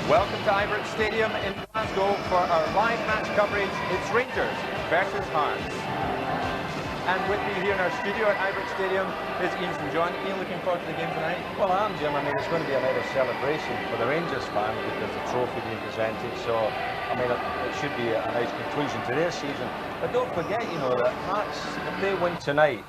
Welcome to Ibrox Stadium in Glasgow for our live match coverage. It's Rangers versus Hearts. And with me here in our studio at Ibrox Stadium is Ian St John. Ian, looking forward to the game tonight? Well, I am, Jim. I mean, it's going to be a night of celebration for the Rangers fans because the trophy being presented. So, I mean, it should be a nice conclusion to their season. But don't forget, you know, that Hearts, if they win tonight,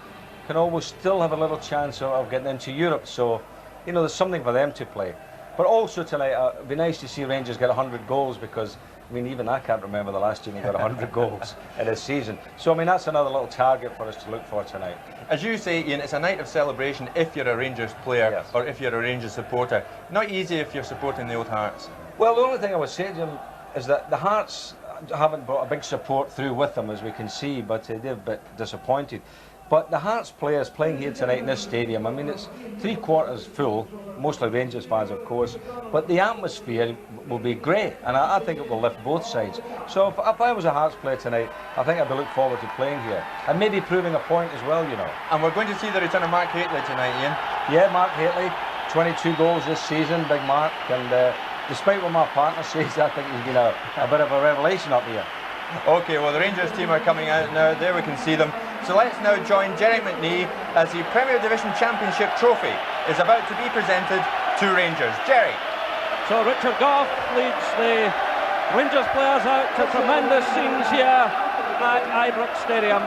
can almost still have a little chance of getting into Europe. So, you know, there's something for them to play. But also tonight, it'd be nice to see Rangers get 100 goals because, I mean, even I can't remember the last time he got 100 goals in a season. So, I mean, that's another little target for us to look for tonight. As you say, Ian, it's a night of celebration if you're a Rangers player, yes, or if you're a Rangers supporter. Not easy if you're supporting the old Hearts. Well, the only thing I would say, Jim, is that the Hearts haven't brought a big support through with them, as we can see, but they're a bit disappointed. But the Hearts players playing here tonight in this stadium, I mean, it's 3/4 full, mostly Rangers fans, of course, but the atmosphere will be great, and I think it will lift both sides. So if I was a Hearts player tonight, I think I'd look forward to playing here, and maybe proving a point as well, you know. And we're going to see the return of Mark Hateley tonight, Ian. Yeah, Mark Hateley, 22 goals this season, big Mark, and despite what my partner says, I think he's been a bit of a revelation up here. Okay, well, the Rangers team are coming out now. There we can see them. So let's now join Jerry McNee as the Premier Division Championship trophy is about to be presented to Rangers. Jerry. So Richard Gough leads the Rangers players out to tremendous scenes here at Ibrox Stadium.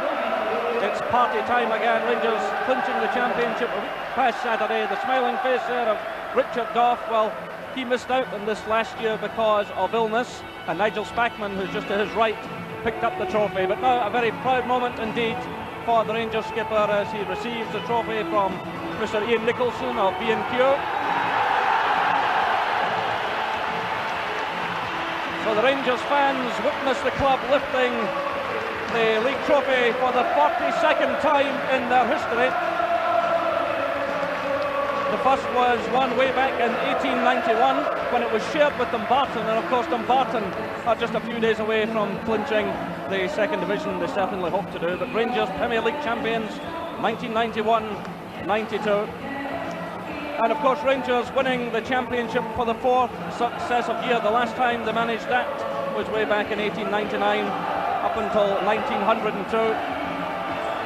It's party time again. Rangers clinching the championship a week past Saturday. The smiling face there of Richard Gough. Well, he missed out on this last year because of illness, and Nigel Spackman, who's just to his right, picked up the trophy. But now a very proud moment indeed for the Rangers skipper as he receives the trophy from Mr. Ian Nicholson of B&Q. So the Rangers fans witness the club lifting the league trophy for the 42nd time in their history. The first was won way back in 1891 when it was shared with Dumbarton, and of course Dumbarton are just a few days away from clinching the second division. They certainly hope to do. But Rangers Premier League champions 1991-92, and of course Rangers winning the championship for the fourth successive year. The last time they managed that was way back in 1899 up until 1902.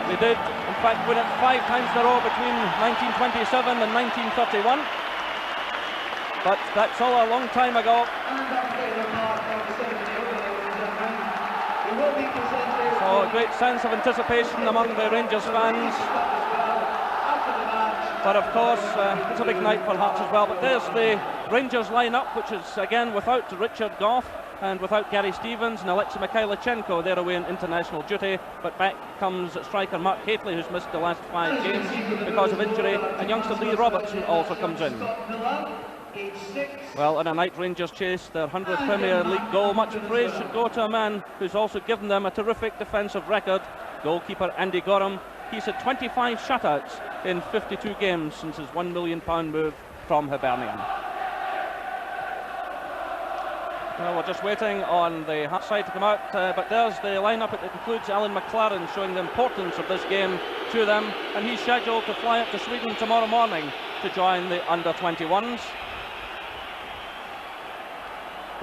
They did in fact win it 5 times in a row between 1927 and 1931, but that's all a long time ago. So a great sense of anticipation among the Rangers fans, but of course it's a big night for Hearts as well. But there's the Rangers line-up, which is again without Richard Gough and without Gary Stevens and Alexei Mikhailichenko. They're away on international duty, but back comes striker Mark Hateley, who's missed the last 5 games because of injury, and youngster Lee Robertson also comes in. Well, in a night Rangers chase their 100th Premier League goal, much praise should go to a man who's also given them a terrific defensive record, goalkeeper Andy Gorham. He's had 25 shutouts in 52 games since his £1 million move from Hibernian. Well, we're just waiting on the Hearts side to come out, but there's the lineup. It includes Alan McLaren, showing the importance of this game to them, and he's scheduled to fly up to Sweden tomorrow morning to join the under-21s.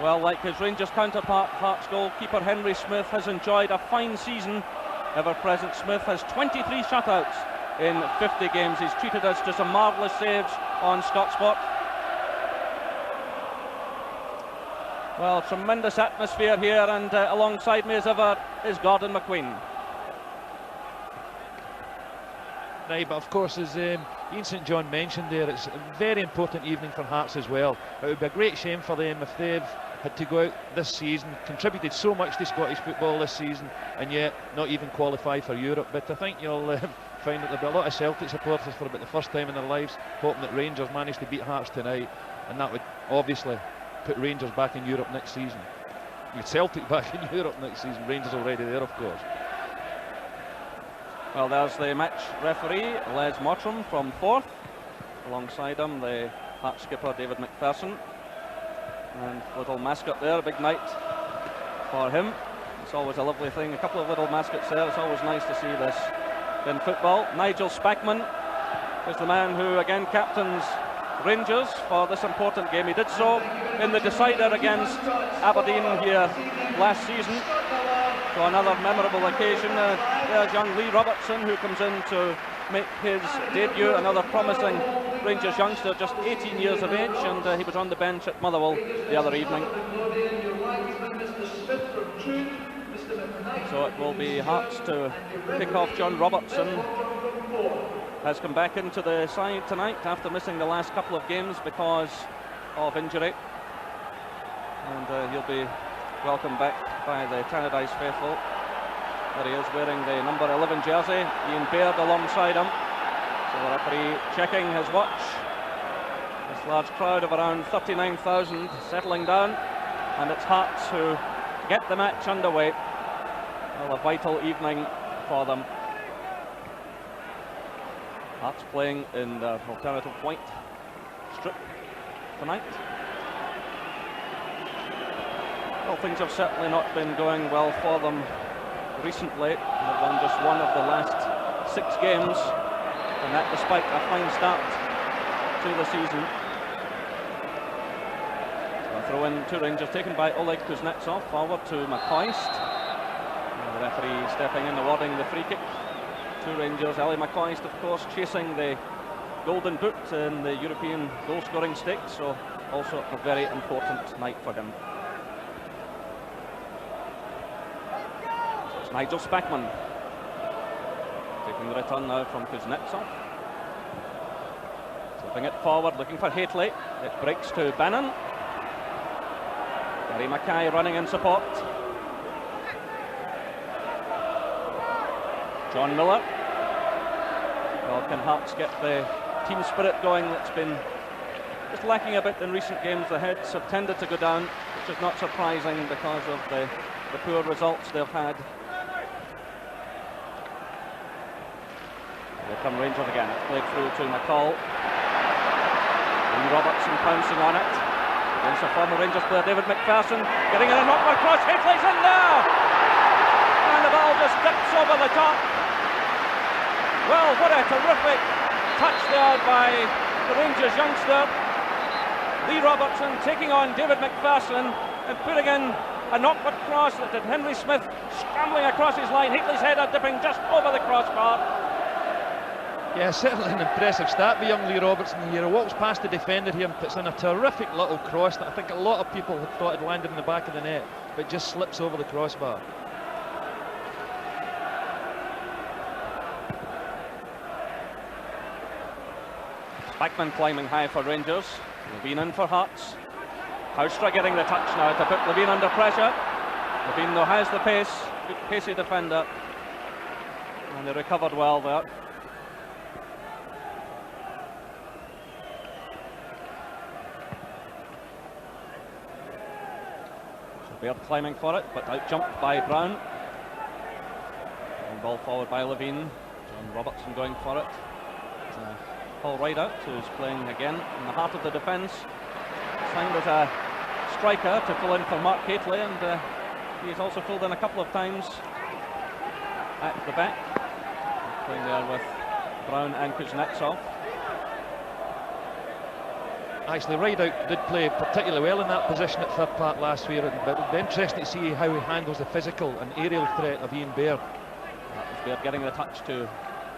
Well, like his Rangers counterpart, Hearts goalkeeper Henry Smith has enjoyed a fine season. Ever-present Smith has 23 shutouts in 50 games. He's treated us to some marvellous saves on Scott Sport. Well, tremendous atmosphere here, and alongside me as ever is Gordon McQueen. Right, but of course, as Ian St John mentioned there, it's a very important evening for Hearts as well. It would be a great shame for them if they've had to go out this season, contributed so much to Scottish football this season, and yet not even qualify for Europe. But I think you'll find that there'll be a lot of Celtic supporters for about the first time in their lives hoping that Rangers manage to beat Hearts tonight, and that would obviously put Rangers back in Europe next season. With Celtic back in Europe next season, Rangers already there, of course. Well, there's the match referee, Les Mottram from Forth. Alongside him, the Hearts skipper, David McPherson. And little mascot there, a big night for him. It's always a lovely thing. A couple of little mascots there. It's always nice to see this in football. Nigel Spackman is the man who again captains Rangers for this important game. He did so in the decider against Aberdeen here last season. So another memorable occasion. There's young Lee Robertson, who comes in to make his debut, another promising Rangers youngster, just 18 years of age, and he was on the bench at Motherwell the other evening. So it will be Hearts to pick off John Robertson. Has come back into the side tonight after missing the last couple of games because of injury, and he'll be welcomed back by the Tannadice faithful. There he is, wearing the number 11 jersey. Ian Baird alongside him. So the referee checking his watch. This large crowd of around 39,000 settling down, and it's Hearts who get the match underway. Well, a vital evening for them. Hearts playing in their alternative white strip tonight. Well, things have certainly not been going well for them recently. They've won just one of the last 6 games, and that despite a fine start to the season. So a throw in to Rangers, taken by Oleg Kuznetsov, forward to McCoist. The referee stepping in, awarding the free kick to Rangers. Ali McCoist, of course, chasing the golden boot in the European goal-scoring stakes, so also a very important night for him. So it's Nigel Spackman taking the return now from Kuznetsov. Slipping it forward, looking for Haitley. It breaks to Bannon. Gary Mackay running in support. John Miller. Well, can Hearts get the team spirit going that's been just lacking a bit in recent games? The heads have tended to go down, which is not surprising because of the poor results they've had. Here come Rangers again. It's played through to McCall. Lee Robertson pouncing on it against a former Rangers player, David McPherson, getting in a knockback cross. Haitley's in there, and the ball just dips over the top. Well, what a terrific touch there by the Rangers youngster. Lee Robertson taking on David McPherson and putting in a knockback cross that did Henry Smith scrambling across his line. Haitley's header dipping just over the crossbar. Yeah, certainly an impressive start by young Lee Robertson here. He walks past the defender here and puts in a terrific little cross that I think a lot of people had thought had landed in the back of the net, but just slips over the crossbar. Spackman climbing high for Rangers. Levine in for Hearts. Houstra getting the touch now to put Levine under pressure. Levine, though, has the pace. Good pacey defender. And they recovered well there. So Baird climbing for it, but out jumped by Brown. And ball forward by Levine. John Robertson going for it. Paul Rideout, who's playing again in the heart of the defence, signed as a striker to fill in for Mark Haitley, and he's also filled in a couple of times at the back, playing there with Brown and Kuznetsov. Actually, Rideout did play particularly well in that position at third part last year, but it'll be interesting to see how he handles the physical and aerial threat of Ian Baird. That was Baird getting the touch to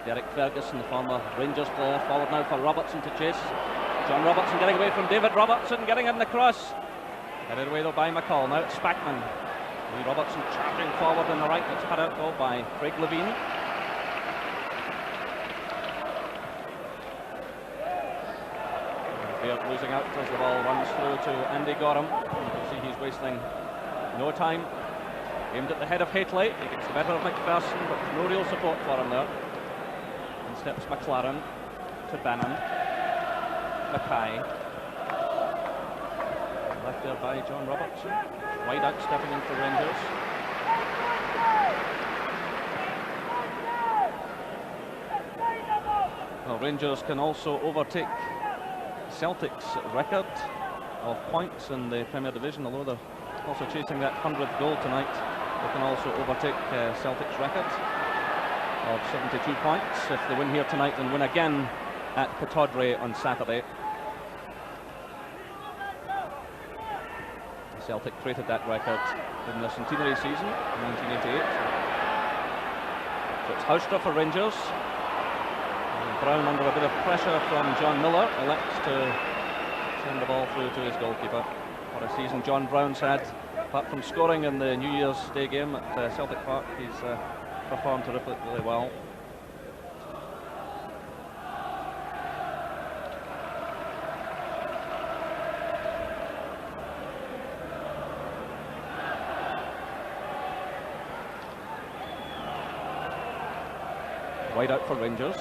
Derek Ferguson, the former Rangers player. Forward now for Robertson to chase. John Robertson getting away from David Robertson, getting in the cross. Headed away though by McCall. Now it's Spackman. Lee Robertson charging forward on the right. It's cut out goal by Craig Levine. Baird losing out as the ball runs through to Andy Gorham. You can see he's wasting no time. Aimed at the head of Haitley. He gets the better of McPherson, but no real support for him there. And steps McLaren to Bannon. Mackay. Left there by John Robertson. Wide out stepping in for Rangers. Well, Rangers can also overtake Celtic's record of points in the Premier Division, although they're also chasing that 100th goal tonight. They can also overtake Celtic's record of 72 points if they win here tonight and win again at Pittodrie on Saturday. Celtic created that record in the centenary season in 1988. So it's Haustra for Rangers. And Brown, under a bit of pressure from John Miller, elects to send the ball through to his goalkeeper. What a season John Brown's had. Apart from scoring in the New Year's Day game at Celtic Park, he's performed terrifically well. Wide out for Rangers.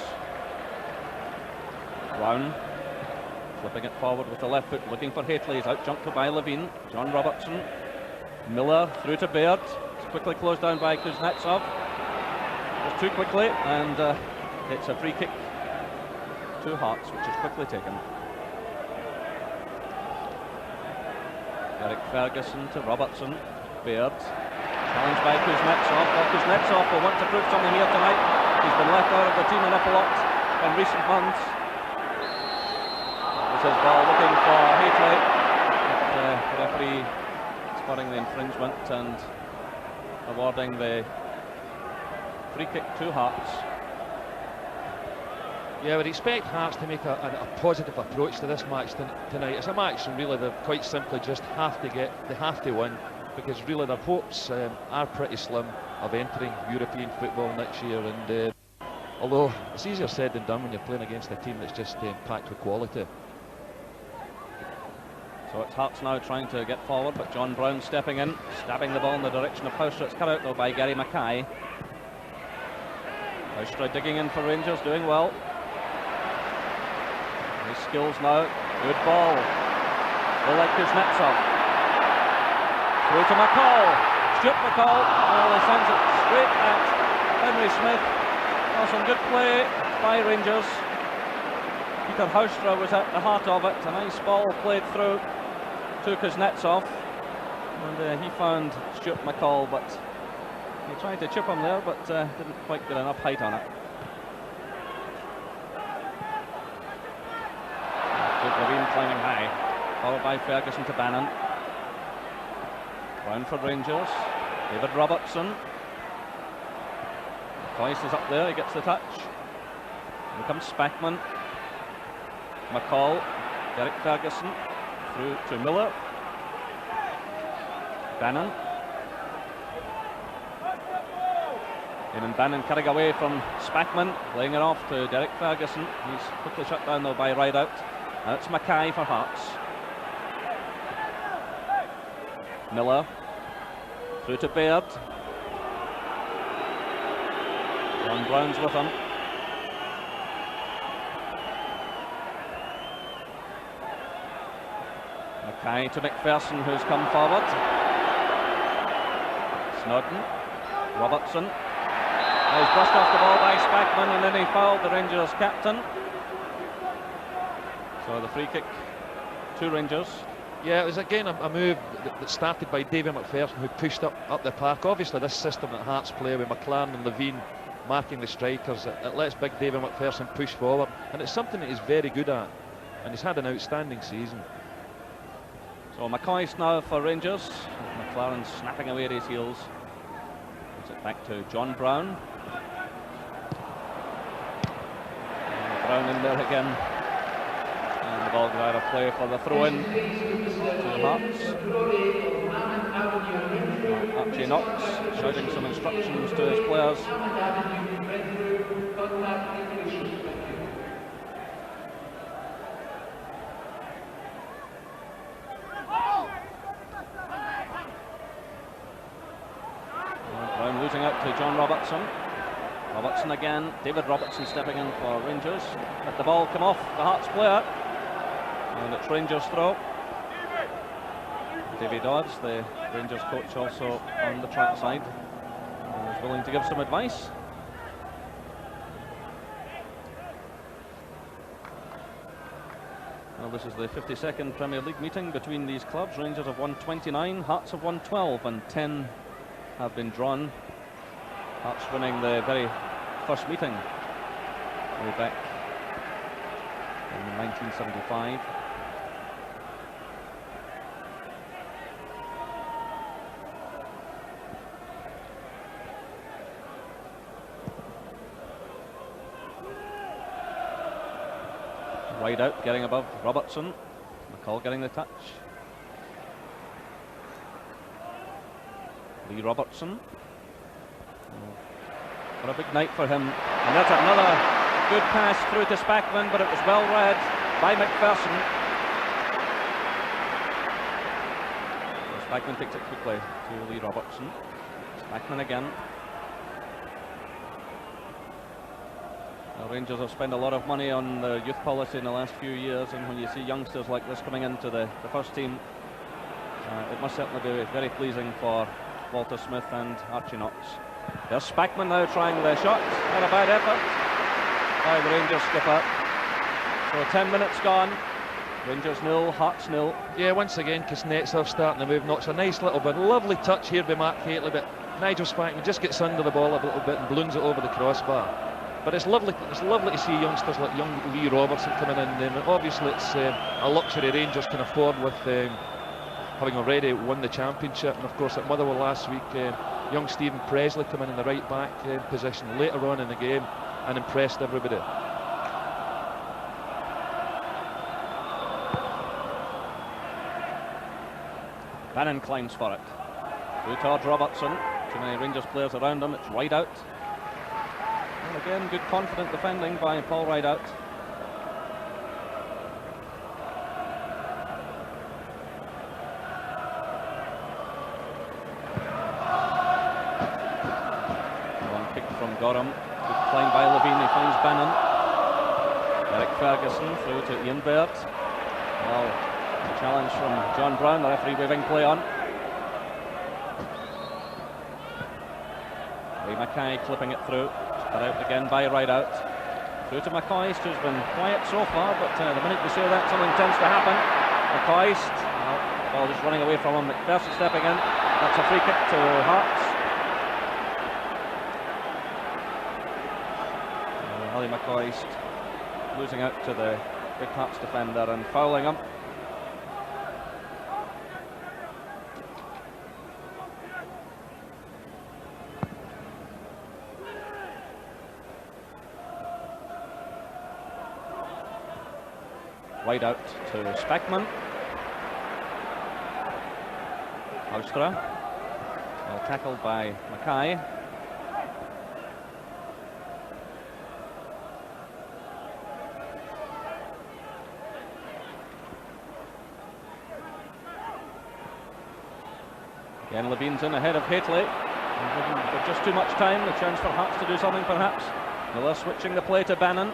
Brown flipping it forward with the left foot, looking for Hateley. He's out jumped by Levine. John Robertson. Miller through to Baird. It's quickly closed down by Kuznetsov. Just too quickly, and it's a free kick to Hearts, which is quickly taken. Derek Ferguson to Robertson. Baird. Challenged by Kuznetsov. Well, Kuznetsov will want to prove something here tonight. He's been left out of the team an awful lot in recent months. This is ball looking for Hateley. The referee spotting the infringement and awarding the free kick to Hearts. Yeah, we'd expect Hearts to make a positive approach to this match tonight. It's a match and really they quite simply just have to win, because really their hopes are pretty slim of entering European football next year, and although it's easier said than done when you're playing against a team that's just packed with quality. So it's Hearts now trying to get forward, but John Brown stepping in, stabbing the ball in the direction of Haustra. It's cut out though by Gary Mackay. Haustra digging in for Rangers, doing well. His skills now, good ball. Oleg Kuznetsov. Through to McCall. Stuart McCall. Well, he sends it straight at Henry Smith. Well, some good play by Rangers. Peter Haustra was at the heart of it. A nice ball played through to Kuznetsov, and he found Stuart McCall, but he tried to chip him there, but didn't quite get enough height on it. Good Levine climbing high, followed by Ferguson to Bannon. Brown for Rangers. David Robertson. Cloyce is up there, he gets the touch. Here comes Spackman. McCall, Derek Ferguson, through to Miller. Bannon. And Bannon cutting away from Spackman, laying it off to Derek Ferguson. He's quickly shut down though by Rideout. Now it's Mackay for Hearts. Miller, through to Baird. John Brown's with him. Mackay to McPherson, who's come forward. Snodden, Robertson. He's brushed off the ball by Spackman, and then he fouled the Rangers captain. So the free kick to Rangers. Yeah, it was again a move that started by David McPherson, who pushed up the park. Obviously this system that Hearts play with McLaren and Levine marking the strikers, it lets big David McPherson push forward, and it's something that he's very good at, and he's had an outstanding season. So McCoy's now for Rangers. McLaren snapping away at his heels. Puts it back to John Brown. And Brown in there again. And the ball goes out of play for the throw-in to Hearts. Archie Knox shouting some instructions to his players. Brown losing out to John Robertson. Robertson again. David Robertson stepping in for Rangers. Let the ball come off the Hearts player. And it's Rangers throw. Davy Dodds, the Rangers coach, also on the track side, is willing to give some advice. Well, this is the 52nd Premier League meeting between these clubs. Rangers have won 29, Hearts have won 12, and 10 have been drawn. Hearts winning the very first meeting way back in 1975. wide out, getting above Robertson. McCall getting the touch. Lee Robertson. What a big night for him. And that's another good pass through to Spackman, but it was well read by McPherson. So Spackman takes it quickly to Lee Robertson. Spackman again. The Rangers have spent a lot of money on the youth policy in the last few years, and when you see youngsters like this coming into the first team, it must certainly be very pleasing for Walter Smith and Archie Knox. There's Spackman now trying the shot. Not a bad effort by the Rangers skipper. So 10 minutes gone. Rangers 0, Hearts 0. Yeah, once again Kuznetsov starting to move. Knocks a nice little bit. Lovely touch here by Mark Hateley, but Nigel Spackman just gets under the ball a little bit and balloons it over the crossbar. But it's lovely to see youngsters like young Lee Robertson coming in. Obviously it's a luxury Rangers can afford with having already won the championship, and of course at Motherwell last week, young Stephen Presley coming in the right back position later on in the game and impressed everybody. Bannon climbs for it. Through towards Robertson. Too many Rangers players around him. It's Rideout. And again, good confident defending by Paul Rideout. Long kick from Gorham. Good climb by Levine. He finds Bannon. Eric Ferguson through to Ian Baird. Well, a challenge from John Brown, the referee waving play on. Lee Mackay clipping it through. Cut out again by Rideout. Through to McCoist, who's been quiet so far, but the minute we say that, something tends to happen. McCoist, ball just running away from him. McPherson stepping in. That's a free kick to Hearts. Ali McCoist losing out to the big Hearts defender and fouling him. Wide out to Spackman. Haustra. Well tackled by Mackay. Again, Levine's in ahead of Hateley. With just too much time, the chance for Hearts to do something perhaps. Miller switching the play to Bannon.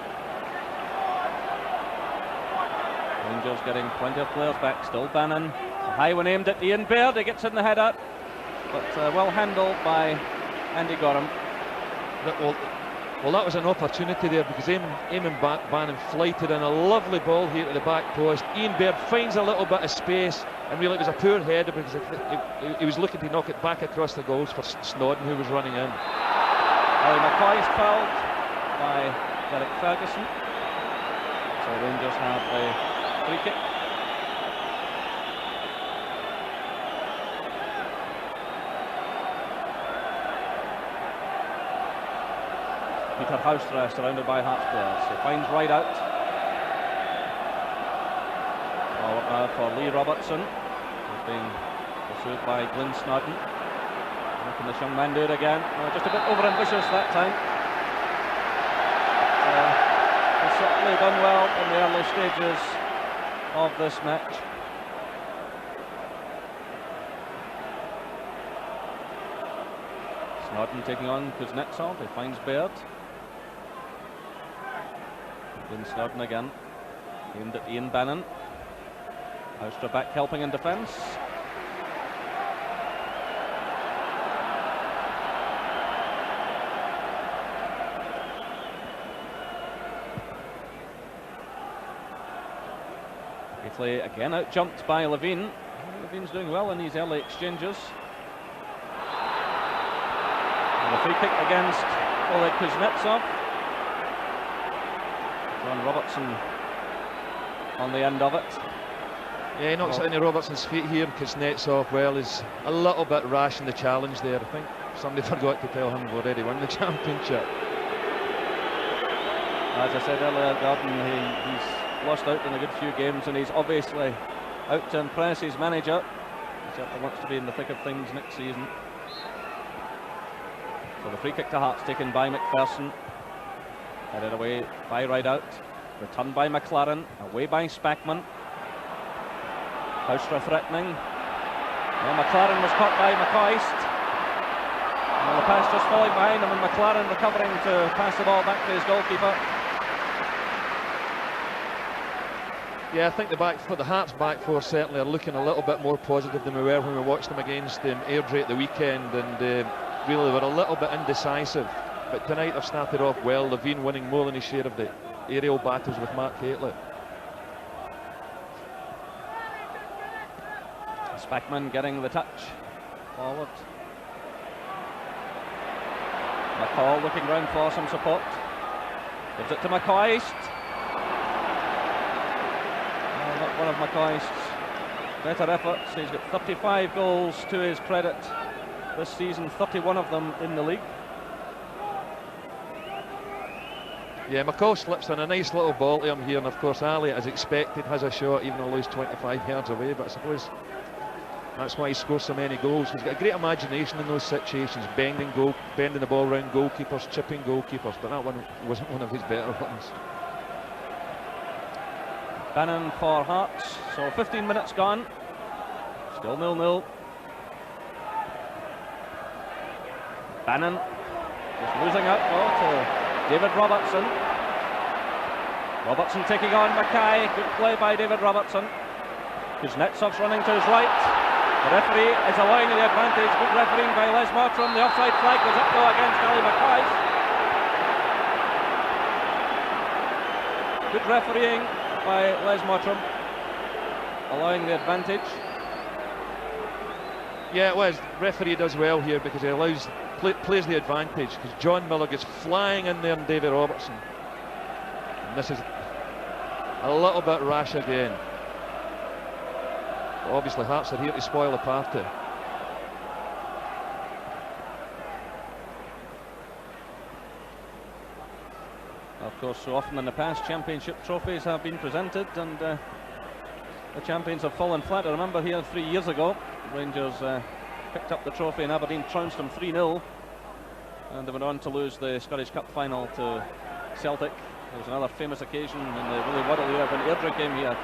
Rangers getting plenty of players back, still Bannon. A high one aimed at Ian Baird, he gets in the header, but well handled by Andy Gorham. Well, that was an opportunity there because Eamon Bannon flighted in a lovely ball here to the back post. Ian Baird finds a little bit of space, and really it was a poor header because he was looking to knock it back across the goals for Snodden, who was running in. Ali McCoy is fouled by Derek Ferguson. So Rangers have a free kick. Peter Haustra surrounded by Hearts players. He finds Rideout. Ball up now for Lee Robertson, who's being pursued by Glyn Snodden. What can this young man do it again? Just a bit overambitious that time. He's certainly done well in the early stages of this match. Snodden taking on Kuznetsov. He finds Baird. Glyn Snodden again. Aimed at Ian Bannon. Haustra back helping in defence. Hateley again out jumped by Levine. Levine's doing well in these early exchanges. And a free kick against Oleg Kuznetsov. John Robertson on the end of it. Yeah, he knocks it into Robertson's feet here. Kuznetsov, well, is a little bit rash in the challenge there. I think somebody forgot to tell him we've already won the championship. As I said earlier, Gordon, he's lost out in a good few games, and he's obviously out to impress his manager. He certainly wants to be in the thick of things next season. So the free kick to Hearts taken by McPherson. Headed away by Rideout. Returned by McLaren. Away by Spackman. Haustra threatening. Well, McLaren was caught by McCoist. And the pass just falling behind him, and McLaren recovering to pass the ball back to his goalkeeper. Yeah, I think the Hearts back four certainly are looking a little bit more positive than we were when we watched them against Airdrie at the weekend, and really were a little bit indecisive. But tonight they've started off well. Levine winning more than his share of the aerial battles with Mark Haitley. Spackman getting the touch forward. McCall looking round for some support. Gives it to McCoist. Not one of McCoist's better efforts. He's got 35 goals to his credit this season, 31 of them in the league. Yeah, McCall slips in a nice little ball to him here, and of course Ali, as expected, has a shot even though he's 25 yards away, but I suppose that's why he scores so many goals. He's got a great imagination in those situations, bending the ball around goalkeepers, chipping goalkeepers, but that one wasn't one of his better ones. Bannon for Hearts, so 15 minutes gone, still 0-0. Bannon just losing out to David Robertson. Robertson taking on Mackay. Good play by David Robertson. Kuznetsov's running to his right. The referee is allowing the advantage. Good refereeing by Les Mottram. The offside flag goes up though against Ali Mackay. Good refereeing by Les Mottram, allowing the advantage. Yeah, it was. Referee does well here because he allows plays the advantage, because John Miller gets flying in there and David Robertson. And this is a little bit rash again. But obviously Hearts are here to spoil the party. Of course, so often in the past, championship trophies have been presented, and the champions have fallen flat. I remember here 3 years ago, Rangers picked up the trophy and Aberdeen trounced them 3-0, and they went on to lose the Scottish Cup final to Celtic. There was another famous occasion in the Willie Waddle era when Airdrie came here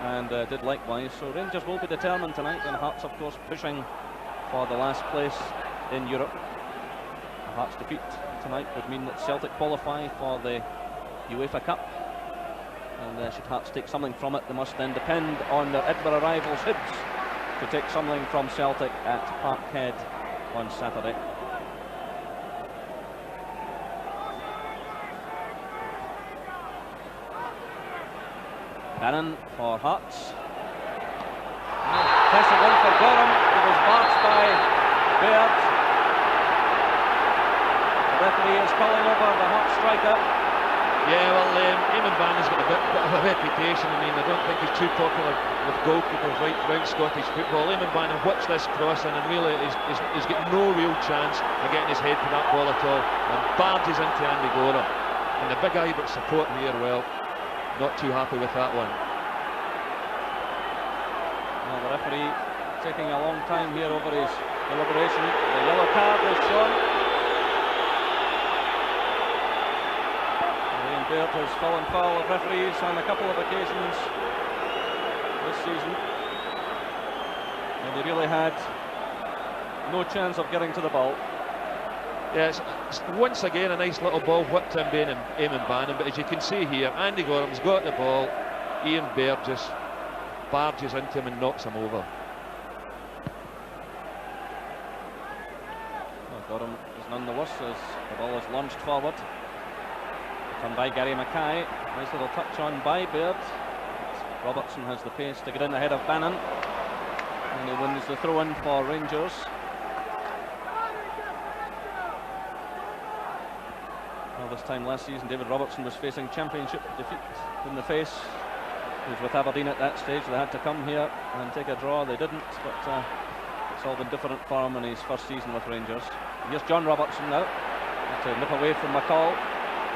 and did likewise. So Rangers will be determined tonight, and Hearts of course pushing for the last place in Europe. A Hearts defeat tonight would mean that Celtic qualify for the UEFA Cup, and should Hearts take something from it, they must then depend on their Edinburgh rivals Hibs to take something from Celtic at Parkhead on Saturday. Bannon for Hearts. Pressing one for Gorham. It was barged by Baird. The referee is calling over the Hearts striker. Yeah, well, Eamon Bannon's got a bit of a reputation. I mean, I don't think he's too popular with goalkeepers right throughout Scottish football. Eamon Bannon whips this cross in and really he's got no real chance of getting his head to that ball at all, and barges into Andy Gorham. And the big Ibrox support here, well, not too happy with that one. Well, the referee taking a long time here over his deliberation. The yellow card is shown. Baird has fallen foul of referees on a couple of occasions this season, and he really had no chance of getting to the ball. Yeah, it's once again a nice little ball whipped in by Eamon Bannon, but as you can see here, Andy Gorham's got the ball. Ian Baird just barges into him and knocks him over. Well, Gorham is none the worse as the ball is launched forward. Done by Gary Mackay. Nice little touch on by Baird. Robertson has the pace to get in ahead of Bannon, and he wins the throw-in for Rangers. Well, this time last season, David Robertson was facing championship defeat in the face. He was with Aberdeen at that stage. They had to come here and take a draw. They didn't, but it's all been different for him in his first season with Rangers. And here's John Robertson now to nip away from McCall.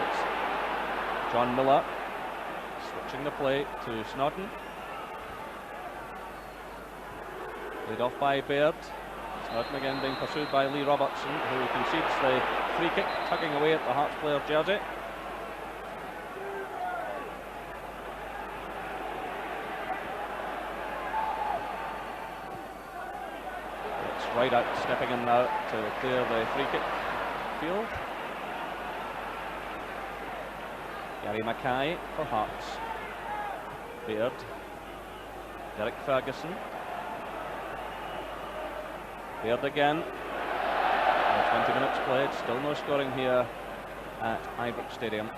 It's John Miller Switching the play to Snodden. Laid off by Baird. Snodden again being pursued by Lee Robertson, who concedes the free kick, tugging away at the Hearts player's jersey. It's right out, stepping in now to clear the free kick field. Gary Mackay for Hearts. Baird. Derek Ferguson. Baird again. 20 minutes played, still no scoring here at Ibrox Stadium.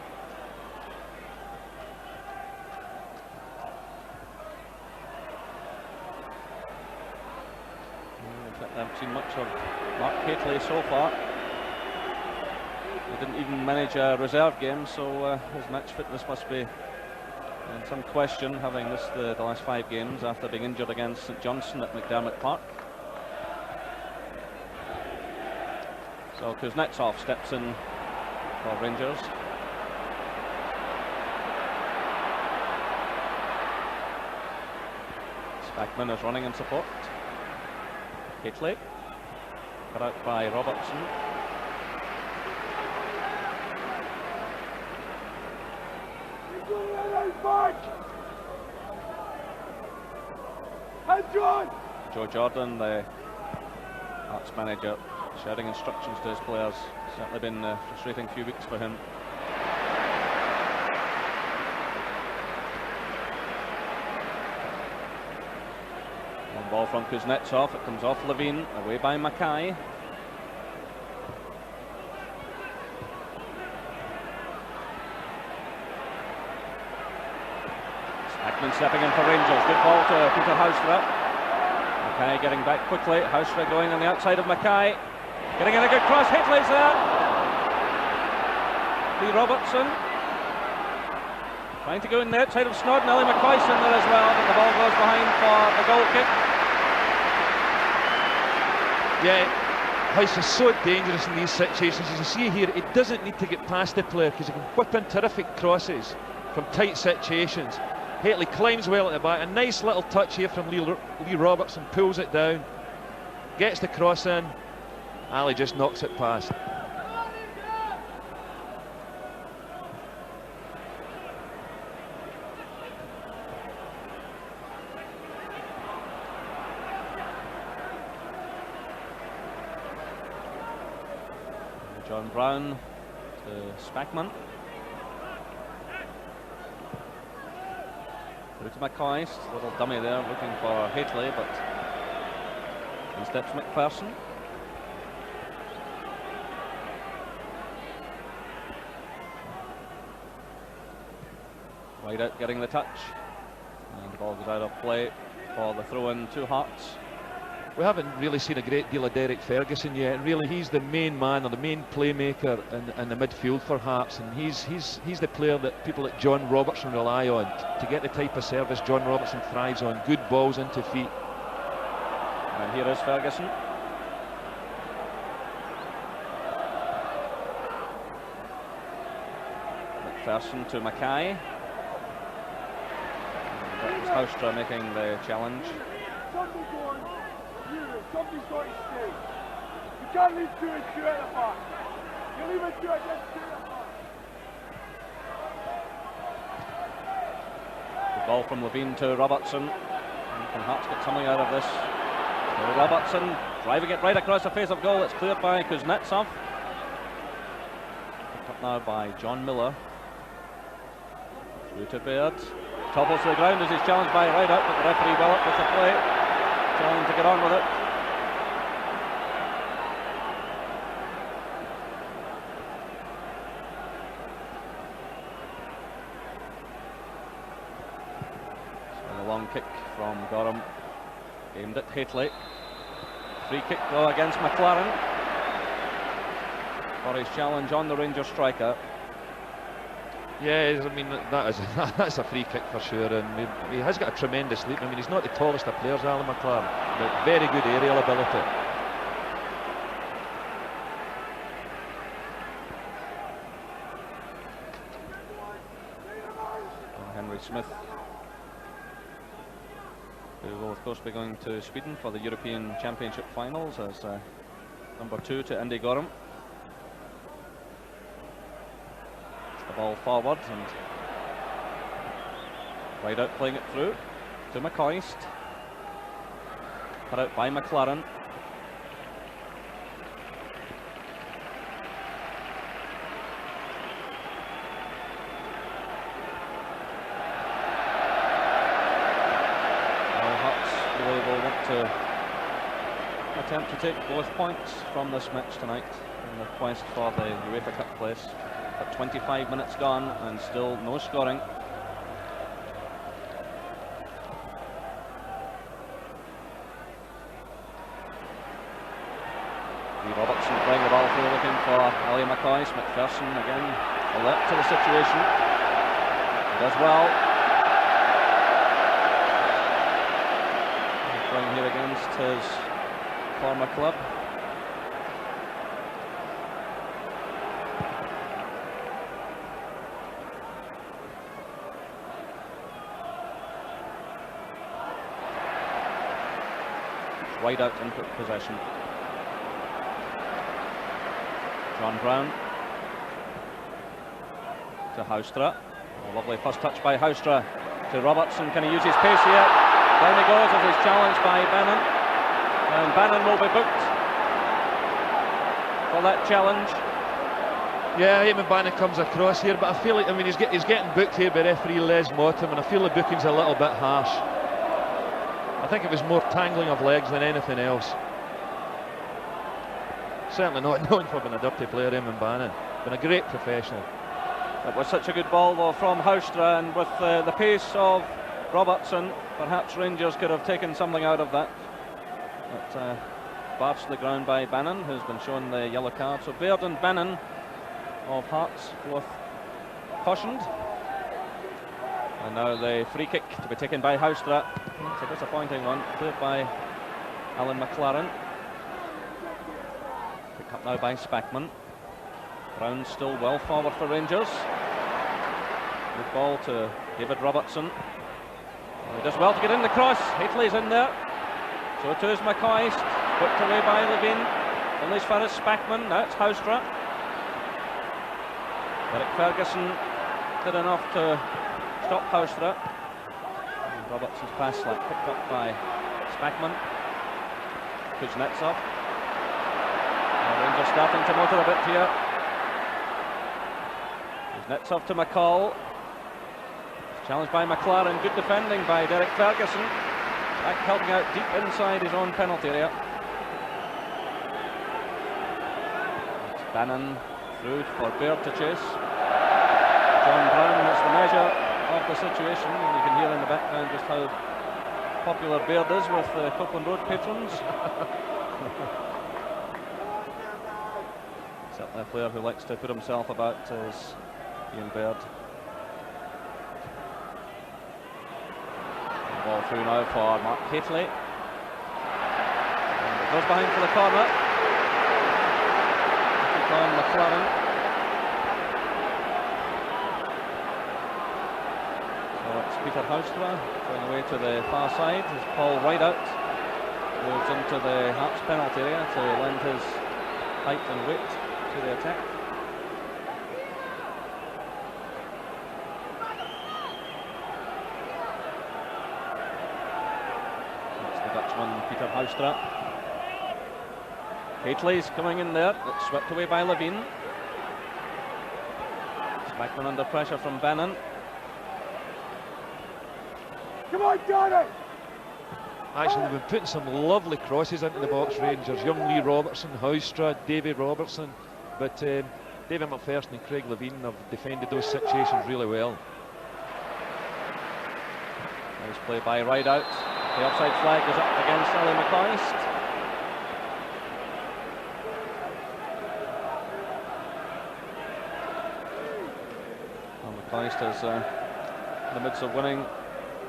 I haven't seen much of Mark Hateley so far. He didn't even manage a reserve game, so his match fitness must be in some question, having missed the last 5 games after being injured against St Johnstone at McDermott Park. So Kuznetsov steps in for Rangers. Spackman is running in support. Hateley, cut out by Robertson. Joe Jordan, the Hearts manager, shouting instructions to his players. Certainly been a frustrating few weeks for him. One ball from Kuznetsov, it comes off Levine, away by Mackay. Spackman stepping in for Rangers, good ball to Peter Haustra. Mackay getting back quickly, Haustra going on the outside of Mackay. Getting in a good cross, Hateley's there. Lee Robertson trying to go in the outside of Snodden. Ellie McCoy's in there as well, but the ball goes behind for the goal kick. Yeah, House is so dangerous in these situations. As you see here, it doesn't need to get past the player because he can whip in terrific crosses from tight situations. Hateley climbs well at the back. A nice little touch here from Lee Robertson, pulls it down, gets the cross in. Ali just knocks it past. John Brown to Spackman. Through to McCoy, little dummy there looking for Hateley, but in steps McPherson. Right out getting the touch, and the ball goes out of play for the throw-in to Hearts. We haven't really seen a great deal of Derek Ferguson yet, and really he's the main man or the main playmaker in the midfield for Hearts, and he's the player that people like John Robertson rely on to get the type of service John Robertson thrives on, good balls into feet. And here is Ferguson. McPherson to Mackay. That was Haustra making the challenge. Somebody's got to stay. You can't leave 2 and 2 at the back. You leave it 2 against 2 at the back. The ball from Levine to Robertson. And can Hearts get something out of this? So Robertson driving it right across the face of goal. It's cleared by Kuznetsov. Picked up now by John Miller. Through to Baird. Topples to the ground as he's challenged by Rideout, but the referee well up with the play. Trying to get on with it. So a long kick from Gorham, aimed at Hateley. Free kick though against McLaren for his challenge on the Rangers striker. Yeah, I mean that's a free kick for sure, and he has got a tremendous leap. I mean, he's not the tallest of players, Alan McLaren, but very good aerial ability. Henry Smith, who will of course be going to Sweden for the European Championship finals as number 2 to Andy Gorham. The ball forward and right out, playing it through to McCoist. Cut out by McLaren. To attempt to take both points from this match tonight in the quest for the UEFA Cup place. But 25 minutes gone and still no scoring. Lee Robertson playing the ball through, looking for Ali McCoist. McPherson again alert to the situation. He does well. Here against his former club. Wide out in possession. John Brown to Houstra. A lovely first touch by Houstra to Robertson. Can he use his pace here? Down he goes as he's challenged by Bannon, and Bannon will be booked for that challenge. Yeah, Eamon Bannon comes across here, but I feel like, I mean, he's getting booked here by referee Les Motham, and I feel the booking's a little bit harsh. I think it was more tangling of legs than anything else. Certainly not known for being a dirty player, Eamon Bannon. Been a great professional. It was such a good ball though from Houstra, and with the pace of Robertson, perhaps Rangers could have taken something out of that. But barged to the ground by Bannon, who's been shown the yellow card. So Baird and Bannon of Hearts both cautioned. And now the free kick to be taken by Houstra. It's a disappointing one, cleared by Alan McLaren. Picked up now by Spackman. Brown still well forward for Rangers. Good ball to David Robertson. He does well to get in the cross. Haitley's in there. So too is McCoist. Whipped away by Levine. Only as far as Spackman. Now it's Houstra. Derek Ferguson did enough to stop Houstra. And Robertson's pass like picked up by Spackman. Kuznetsov. Rangers starting to motor a bit here. Kuznetsov to McCall. Challenged by McLaren, good defending by Derek Ferguson. Back helping out deep inside his own penalty area. It's Bannon through for Baird to chase. John Brown is the measure of the situation, and you can hear in the background just how popular Baird is with the Copeland Road patrons. Certainly a player who likes to put himself about is Ian Baird. Ball through now for Mark Haitley. And it goes behind for the corner. Keep on McLaren. So it's Peter Houstra going away to the far side as Paul Rideout moves into the Hearts penalty area to lend his height and weight to the attack. Peter Houstra. Haitley's coming in there. It's swept away by Levine. Spackman under pressure from Bannon. Come on, Johnny! Actually, they've been putting some lovely crosses into the box, Rangers. Young Lee Robertson, Houstra, David Robertson. But David McPherson and Craig Levine have defended those situations really well. Nice play by Rideout. The offside flag goes up against Ali McCoist. Well, McCoist is in the midst of winning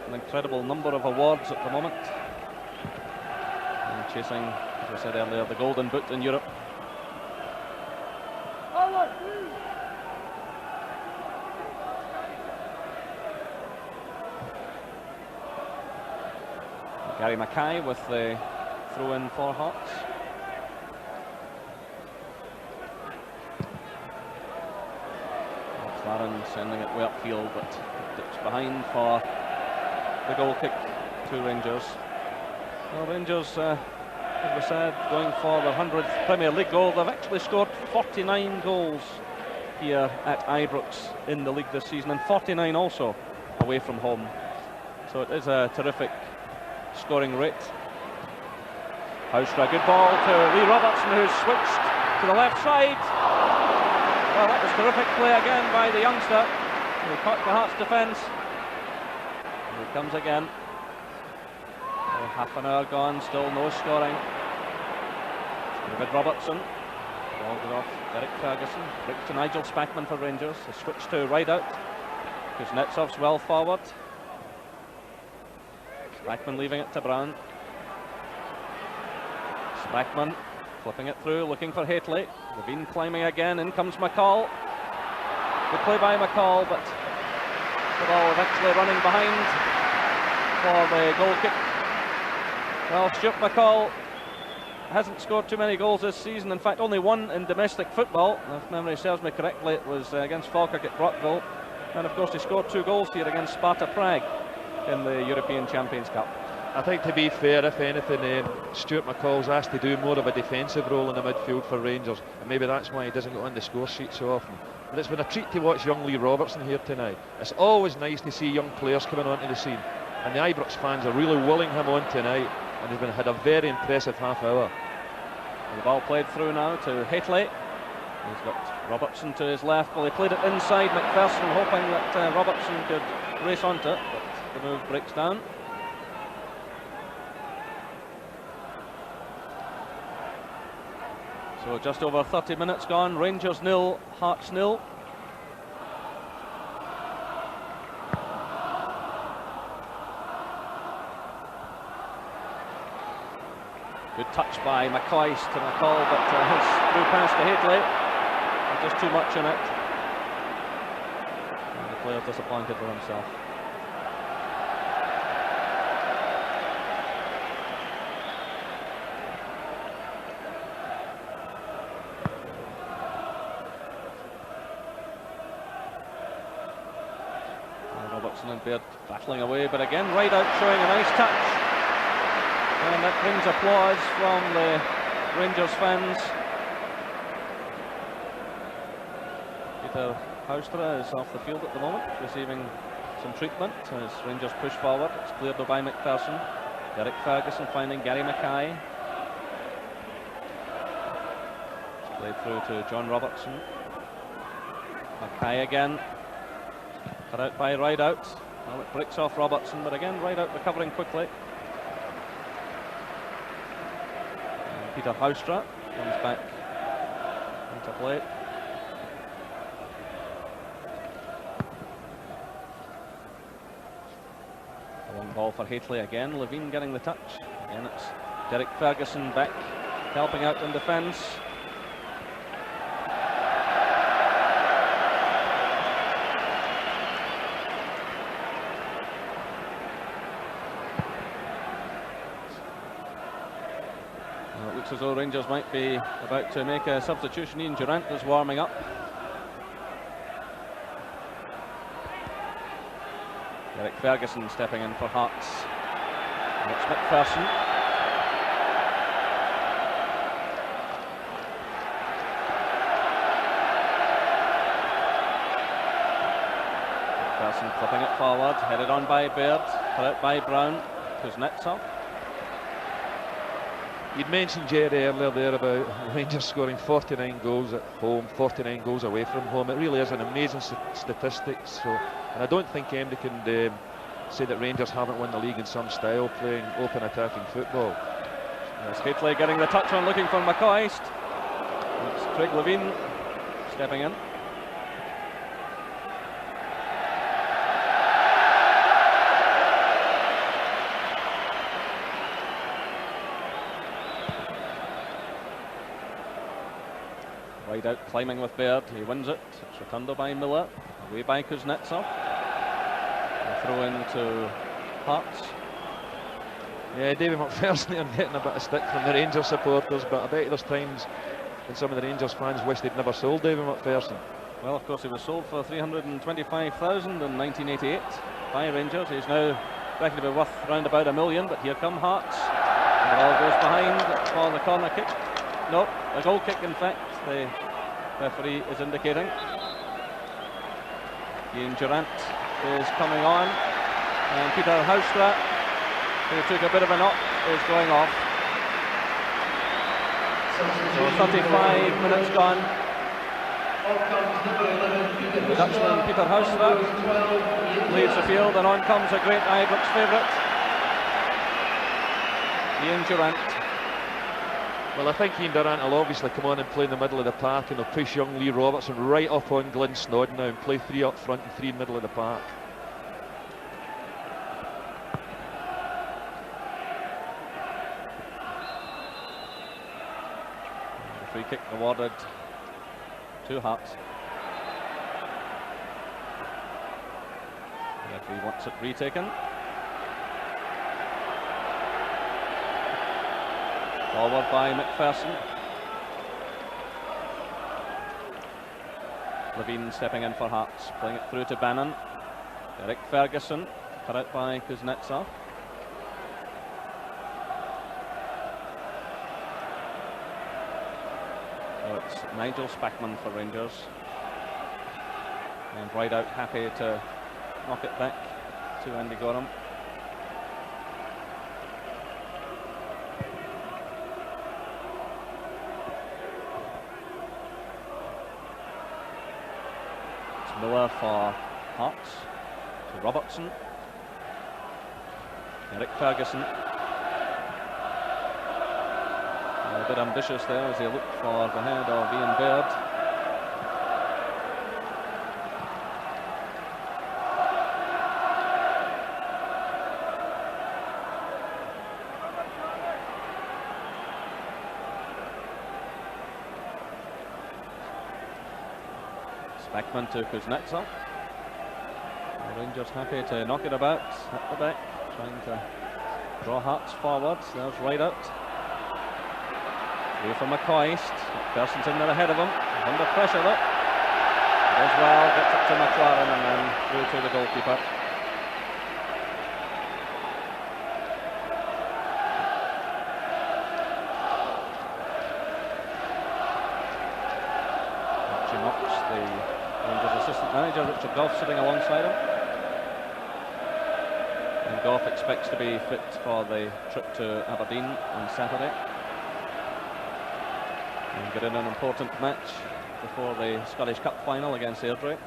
an incredible number of awards at the moment. And chasing, as I said earlier, the Golden Boot in Europe. Gary Mackay with the throw-in for Hearts. McLaren sending it way upfield, but dips behind for the goal kick to Rangers. Well, Rangers, as we said, going for their 100th Premier League goal. They've actually scored 49 goals here at Ibrox in the league this season, and 49 also away from home. So it is a terrific scoring rate. Houstra, good ball to Lee Robertson, who's switched to the left side. Well, that was terrific play again by the youngster. He caught the Hearts defence. Here he comes again. Half an hour gone, still no scoring. David Robertson. Ball goes off Derek Ferguson. Break to Nigel Spackman for Rangers. A switch to right out. Kuznetsov's well forward. Spackman leaving it to Brown. Spackman flipping it through, looking for Haitley. Levine climbing again. In comes McCall. Good play by McCall, but the ball eventually running behind for the goal kick. Well, Stuart McCall hasn't scored too many goals this season. In fact, only one in domestic football. If memory serves me correctly, it was against Falkirk at Brockville. And of course, he scored 2 goals here against Sparta Prague in the European Champions Cup. I think, to be fair, if anything, Stuart McCall's asked to do more of a defensive role in the midfield for Rangers, and maybe that's why he doesn't go on the score sheet so often. But it's been a treat to watch young Lee Robertson here tonight. It's always nice to see young players coming onto the scene, and the Ibrox fans are really willing him on tonight, and he's had a very impressive half hour. The ball played through now to Haitley. He's got Robertson to his left. Well, he played it inside McPherson, hoping that Robertson could race onto it, but the move breaks down. So just over 30 minutes gone. Rangers 0, Hearts 0. Good touch by McCoist to McCall, but his through pass to Haitley. Just too much in it. And the player disappointed with himself. Robertson and Baird battling away, but again, right out showing a nice touch. And that brings applause from the Rangers fans. Peter Houstra is off the field at the moment, receiving some treatment as Rangers push forward. It's cleared by McPherson. Derek Ferguson finding Gary Mackay. It's played through to John Robertson. Mackay again. Cut out by Rideout. Well, it breaks off Robertson, but again, Rideout recovering quickly. And Peter Houstra comes back into play. A long ball for Haitley again. Levine getting the touch. Again, it's Derek Ferguson back, helping out in defence. As though Rangers might be about to make a substitution. Ian Durant is warming up. Derek Ferguson stepping in for Hearts. And it's McPherson. McPherson flipping it forward, headed on by Baird, put out by Brown. Kuznetsov. You'd mentioned, Jerry, earlier there about Rangers scoring 49 goals at home, 49 goals away from home. It really is an amazing statistic. So, and I don't think anybody can say that Rangers haven't won the league in some style, playing open attacking football. There's Haitley getting the touch on, looking for McCoist. It's Craig Levine stepping in. Out climbing with Baird, he wins it. It's returned by Miller, away by Kuznetsov. A throw in to Hearts. Yeah, David McPherson are getting a bit of stick from the Rangers supporters, but I bet there's times when some of the Rangers fans wish they'd never sold David McPherson. Well, of course, he was sold for $325,000 in 1988 by Rangers. He's now reckoned to be worth around about $1 million, but here come Hearts. And the ball goes behind for the corner kick. No, a goal kick, in fact, the referee is indicating. Ian Durrant is coming on, and Peter Haustra, who took a bit of a knock, is going off. So 35 minutes gone. The Dutchman Peter Haustra leaves the field, and on comes a great Ibrox favourite, Ian Durrant. Well, I think Ian Durrant will obviously come on and play in the middle of the park, and they'll push young Lee Robertson right up on Glyn Snodden now and play 3 up front and 3 in the middle of the park. The free kick awarded to Hearts. The referee wants it retaken. Forward by McPherson. Levine stepping in for Hearts, playing it through to Bannon. Eric Ferguson, cut out by Kuznetsov. So it's Nigel Spackman for Rangers. And right out happy to knock it back to Andy Gorham. Miller for Hearts to Robertson. Eric Ferguson. A bit ambitious there as he looked for the head of Ian Baird. Spackman to Kuznetsov. The Rangers happy to knock it about at the back, trying to draw Hearts forward. There's right out. Through for McCoist. McPherson's in there ahead of him. Under pressure though. Does well, gets it to McLaren and then through to the goalkeeper. Archie Knox, the Rangers assistant manager, Richard Gough sitting alongside him. And Gough expects to be fit for the trip to Aberdeen on Saturday. And get in an important match before the Scottish Cup final against Airdrie.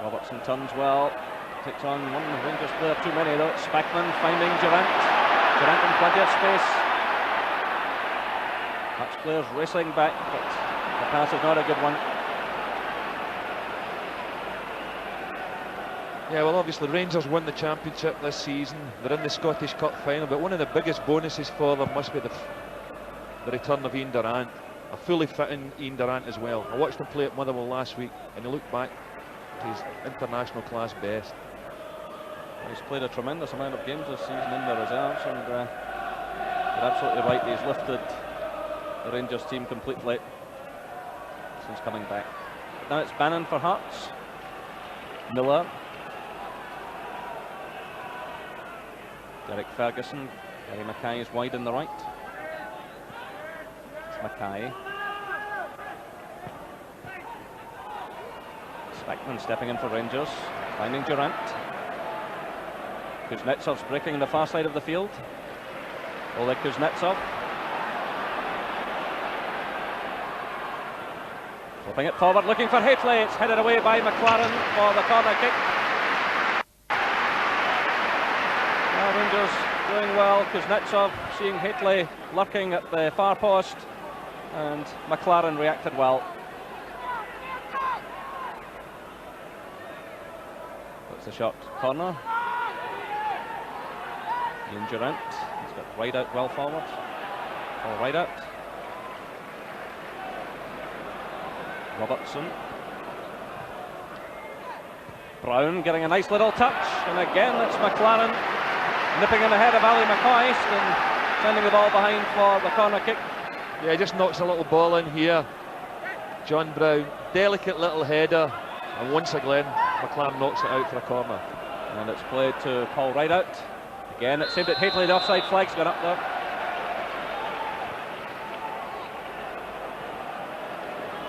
Robertson turns well, takes on one Rangers player too many though. Spackman finding Durrant. Durrant in plenty of space. Hearts players racing back, but the pass is not a good one. Yeah, well, obviously Rangers won the championship this season. They're in the Scottish Cup final, but one of the biggest bonuses for them must be the return of Ian Durrant. A fully fitting Ian Durrant as well. I watched him play at Motherwell last week, and he looked back to his international class best. He's played a tremendous amount of games this season in the reserves, and you're absolutely right, he's lifted the Rangers team completely since coming back. Now it's Bannon for Hearts. Miller. Derek Ferguson. Gary Mackay is wide in the right. It's Mackay. Spackman stepping in for Rangers. Finding Durrant. Kuznetsov's breaking in the far side of the field. Oleg Kuznetsov. Flipping it forward, looking for Haitley. It's headed away by McLaren for the corner kick. Rangers doing well. Kuznetsov seeing Haitley lurking at the far post, and McLaren reacted well. That's a shot corner. Ian Durrant, he's got right out well forward. All right out. Robertson. Brown getting a nice little touch, and again it's McLaren nipping in ahead of Ali McCoist and sending the ball behind for the corner kick. Yeah, he just knocks a little ball in here. John Brown, delicate little header, and once again McLaren knocks it out for a corner. And it's played to Paul Rideout. Again, it seemed that Hateley, the offside flag's got up there.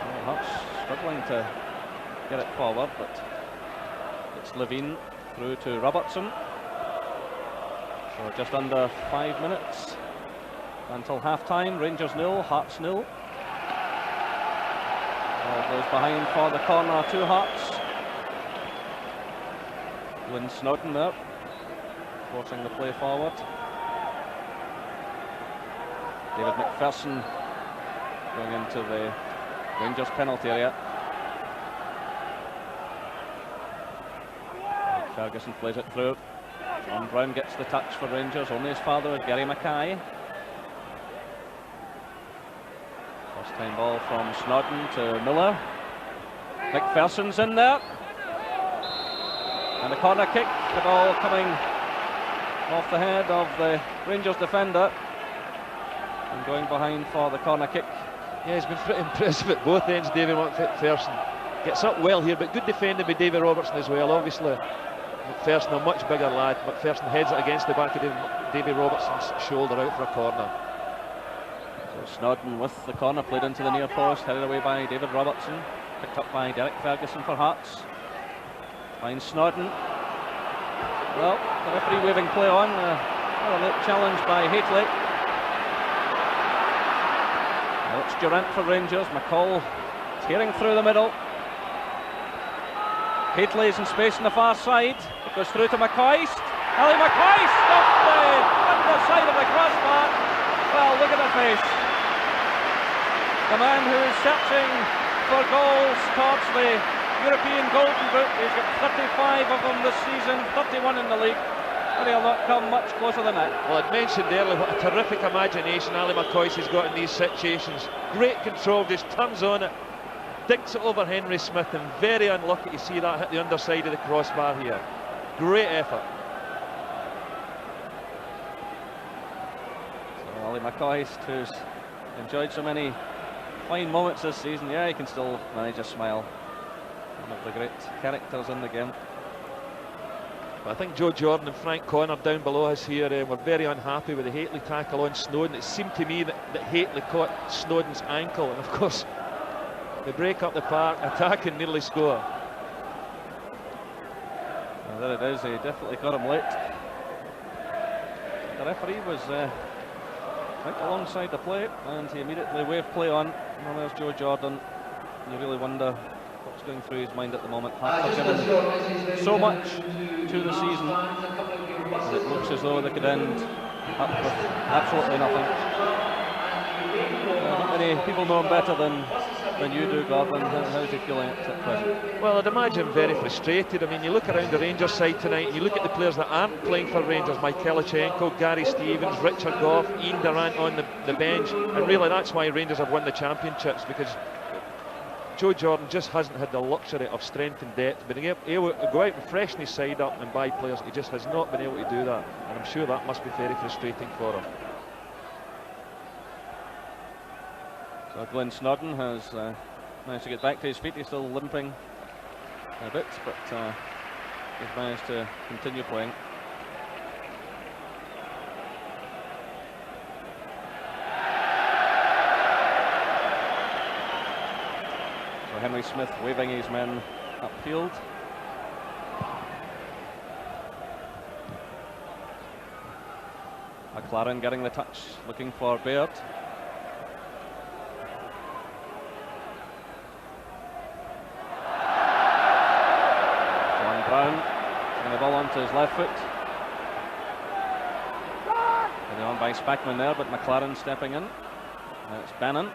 Well, Hearts struggling to get it forward, but it's Levine through to Robertson. So just under 5 minutes until half-time. Rangers 0, Hearts 0. Ball goes behind for the corner to Hearts. Glyn Snodden there, forcing the play forward. David McPherson going into the Rangers penalty area. Ferguson plays it through. John Brown gets the touch for Rangers, only his father, Gary Mackay. First time ball from Snodden to Miller. McPherson's in there. And a corner kick, the ball coming off the head of the Rangers defender and going behind for the corner kick. Yeah, he's been pretty impressive at both ends, David McPherson. Gets up well here, but good defending by David Robertson as well. Obviously, McPherson, a much bigger lad. McPherson heads it against the back of David Robertson's shoulder out for a corner. So Snodden with the corner, played into the near post, headed away by David Robertson. Picked up by Derek Ferguson for Hearts. Finds Snodden. Well, the referee waving play on. A late challenge by Hateley. Now it's Durant for Rangers. McCall tearing through the middle. Hateley's in space on the far side. It goes through to McCoist. Ali McCoist off the underside of the crossbar. Well, look at the face. The man who is searching for goals towards the European Golden Boot. He's got 35 of them this season, 31 in the league, and he'll not come much closer than that. Well, I'd mentioned earlier what a terrific imagination Ali McCoist has got in these situations. Great control, just turns on it, digs it over Henry Smith, and very unlucky to see that hit the underside of the crossbar here. Great effort. So Ali McCoist, who's enjoyed so many fine moments this season, yeah, he can still manage a smile. One of the great characters in the game. I think Joe Jordan and Frank Connor down below us here were very unhappy with the Hateley tackle on Snowden. It seemed to me that Hateley caught Snowden's ankle, and of course they break up the park, attack and nearly score. Well, there it is, he definitely caught him late. The referee was right alongside the play, and he immediately waved play on. Well, there's Joe Jordan. You really wonder what's going through his mind at the moment. Hearts have given so much to the season, and it looks as though they could end up with absolutely nothing. Not many people know him better than you do, Gordon. How's he feeling at present? Well, I'd imagine very frustrated. I mean, you look around the Rangers side tonight, and you look at the players that aren't playing for Rangers, Mike Kelichenko, Gary Stevens, Richard Gough, Ian Durant on the bench, and really that's why Rangers have won the championships, because Joe Jordan just hasn't had the luxury of strength and depth, but being able to go out and freshen his side up and buy players. He just has not been able to do that, and I'm sure that must be very frustrating for him. So Glyn Snodden has managed to get back to his feet. He's still limping a bit, but he's managed to continue playing. So Henry Smith waving his men upfield. McLaren getting the touch, looking for Baird. Brown getting the ball onto his left foot. Getting on by Spackman there, but McLaren stepping in. Now it's Bannon.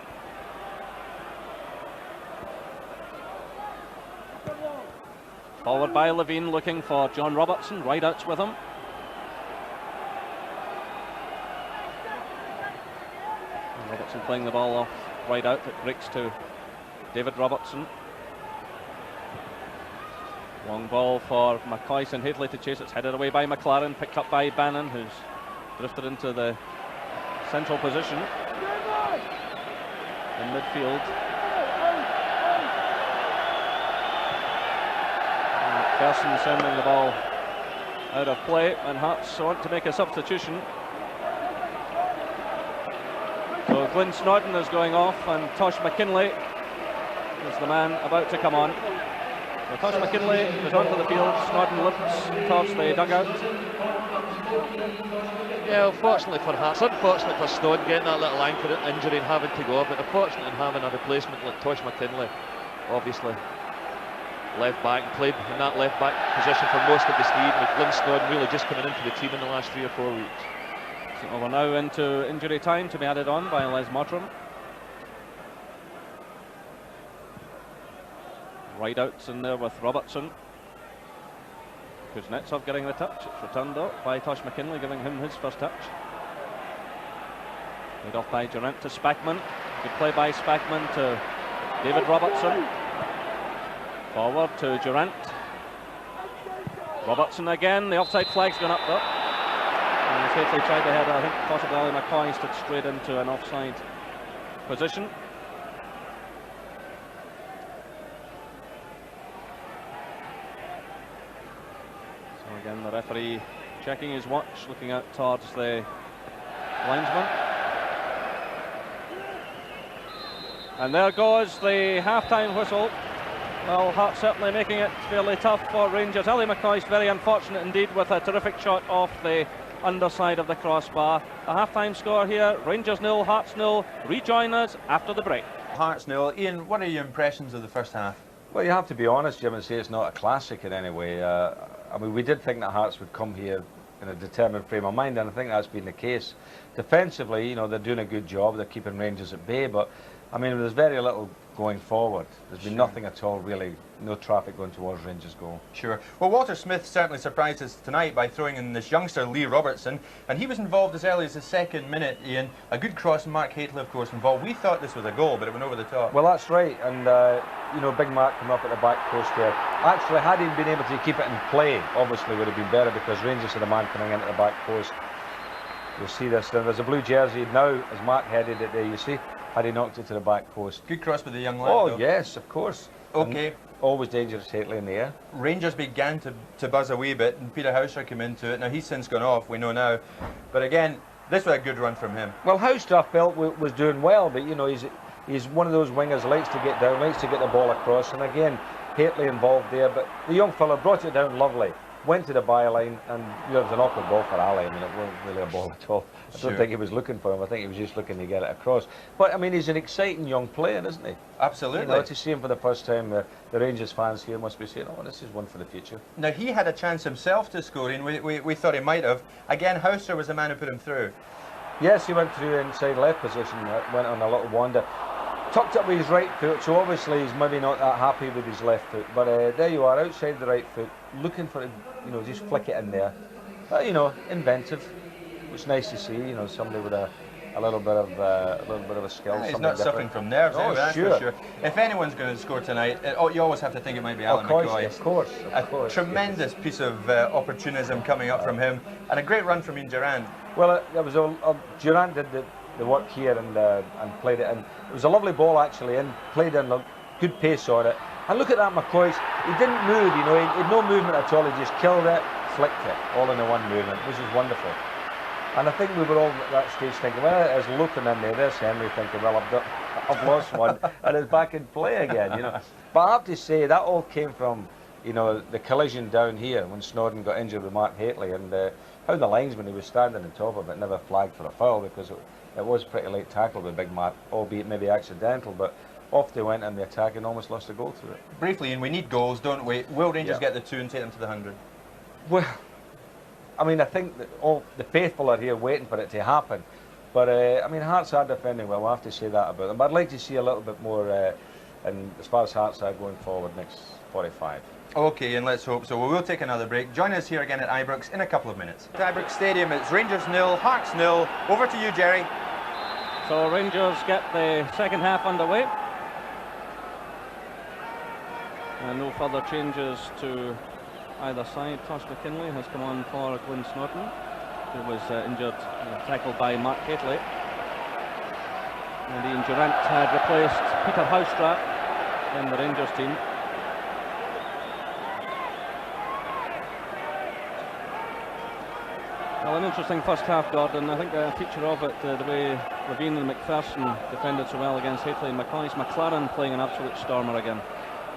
Forward by Levine, looking for John Robertson. Rideout's with him. And Robertson playing the ball off Rideout. It breaks to David Robertson. Long ball for McCoist and Hadley to chase. It's headed away by McLaren, picked up by Bannon, who's drifted into the central position in midfield. McPherson sending the ball out of play, and Hearts want to make a substitution. So Glyn Snodden is going off, and Tosh McKinley is the man about to come on. So Tosh McKinley goes onto the field, Snodden lifts towards the dugout. Yeah, unfortunately for Hearts, unfortunately for Snodden getting that little ankle injury and having to go, but unfortunate in having a replacement like Tosh McKinley, obviously left back, and played in that left back position for most of the season, with Glyn Snodden really just coming into the team in the last 3 or 4 weeks. So we're now into injury time to be added on by Les Mottram. Rideouts in there with Robertson. Kuznetsov getting the touch. It's returned out by Tosh McKinley, giving him his first touch. Laid off by Durant to Spackman. Good play by Spackman to David Robertson. Forward to Durant. Robertson again. The offside flag's gone up there. And safely tried to head, I think possibly Ali McCoy stood straight into an offside position. So again the referee checking his watch, looking out towards the linesman. And there goes the half-time whistle. Well, Hearts certainly making it fairly tough for Rangers. Ali McCoist very unfortunate indeed with a terrific shot off the underside of the crossbar. A half-time score here, Rangers 0, Hearts 0. Rejoin us after the break. Hearts 0. Ian, what are your impressions of the first half? Well, you have to be honest, Jim, and say it's not a classic in any way. I mean, we did think that Hearts would come here in a determined frame of mind, and I think that's been the case. Defensively, you know, they're doing a good job. They're keeping Rangers at bay, but I mean, there's very little going forward. There's been nothing at all, really. No traffic going towards Rangers' goal. Sure. Well, Walter Smith certainly surprised us tonight by throwing in this youngster, Lee Robertson, and he was involved as early as the 2nd minute, Ian. A good cross, and Mark Hadley, of course, involved. We thought this was a goal, but it went over the top. Well, that's right, and you know, Big Mark coming up at the back post there. Actually, had he been able to keep it in play, obviously would have been better, because Rangers had a man coming in at the back post. You'll see this. There's a blue jersey now, as Mark headed it there, you see. Had he knocked it to the back post. Good cross with the young lad. Oh, though. yes, of course. Okay. And always dangerous, Hadley in the air. Rangers began to buzz a wee bit, and Peter Hauser came into it. Now, he's since gone off, we know now. But again, this was a good run from him. Well, Hauser felt was doing well, but, you know, he's one of those wingers, likes to get down, likes to get the ball across. And again, Hadley involved there, but the young fella brought it down lovely. Went to the byline, and you know, it was an awkward ball for Ali. I mean, it wasn't really a ball at all. I don't think he was looking for him. I think he was just looking to get it across. But I mean, he's an exciting young player, isn't he? Absolutely. You know, to see him for the first time, the Rangers fans here must be saying, "Oh, this is one for the future." Now, he had a chance himself to score, and we thought he might have. Again, Hauser was the man who put him through. Yes, he went through inside left position, went on a little wander. Tucked up with his right foot, so obviously he's maybe not that happy with his left foot. But there you are, outside the right foot, looking for it, you know, just flick it in there. You know, inventive. It's nice to see, you know, somebody with a little bit of a skill. He's not suffering from nerves, oh, that's sure. for sure. If anyone's going to score tonight, you always have to think it might be Alan McCoy. Of course. A tremendous piece of opportunism coming up from him, and a great run from Ian Durant. Well, there was Durant did the work here and played it in. It was a lovely ball actually, and played in a good pace on it. And look at that McCoy, he didn't move, you know, he had no movement at all. He just killed it, flicked it, all in the one movement, which is wonderful. And I think we were all at that stage thinking, well, there's Lupin in there, there's Henry thinking, well, I've lost one, and it's back in play again, you know. But I have to say, that all came from, you know, the collision down here when Snodden got injured with Mark Hadley, and how the linesman who was standing on top of it never flagged for a foul, because it was pretty late tackle with Big Mark, albeit maybe accidental, but off they went in the attack and almost lost a goal through it. Briefly, and we need goals, don't we? Will Rangers get the 2 and take them to the 100? Well, I mean, I think that all the faithful are here waiting for it to happen. But, I mean, Hearts are defending well, we'll have to say that about them. But I'd like to see a little bit more as far as Hearts are going forward next 45. Okay, and let's hope so. We will take another break. Join us here again at Ibrox in a couple of minutes. At Ibrox Stadium, it's Rangers 0, Hearts 0. Over to you, Jerry. So Rangers get the second half underway. No further changes to either side. Tosh McKinlay has come on for Glyn Snodden, who was injured, tackled by Mark Hateley. And Ian Durant had replaced Peter Houstrap in the Rangers team. Well, an interesting first half, Gordon. I think a feature of it, the way Levine and McPherson defended so well against Hateley and McCoy's McLaren playing an absolute stormer again.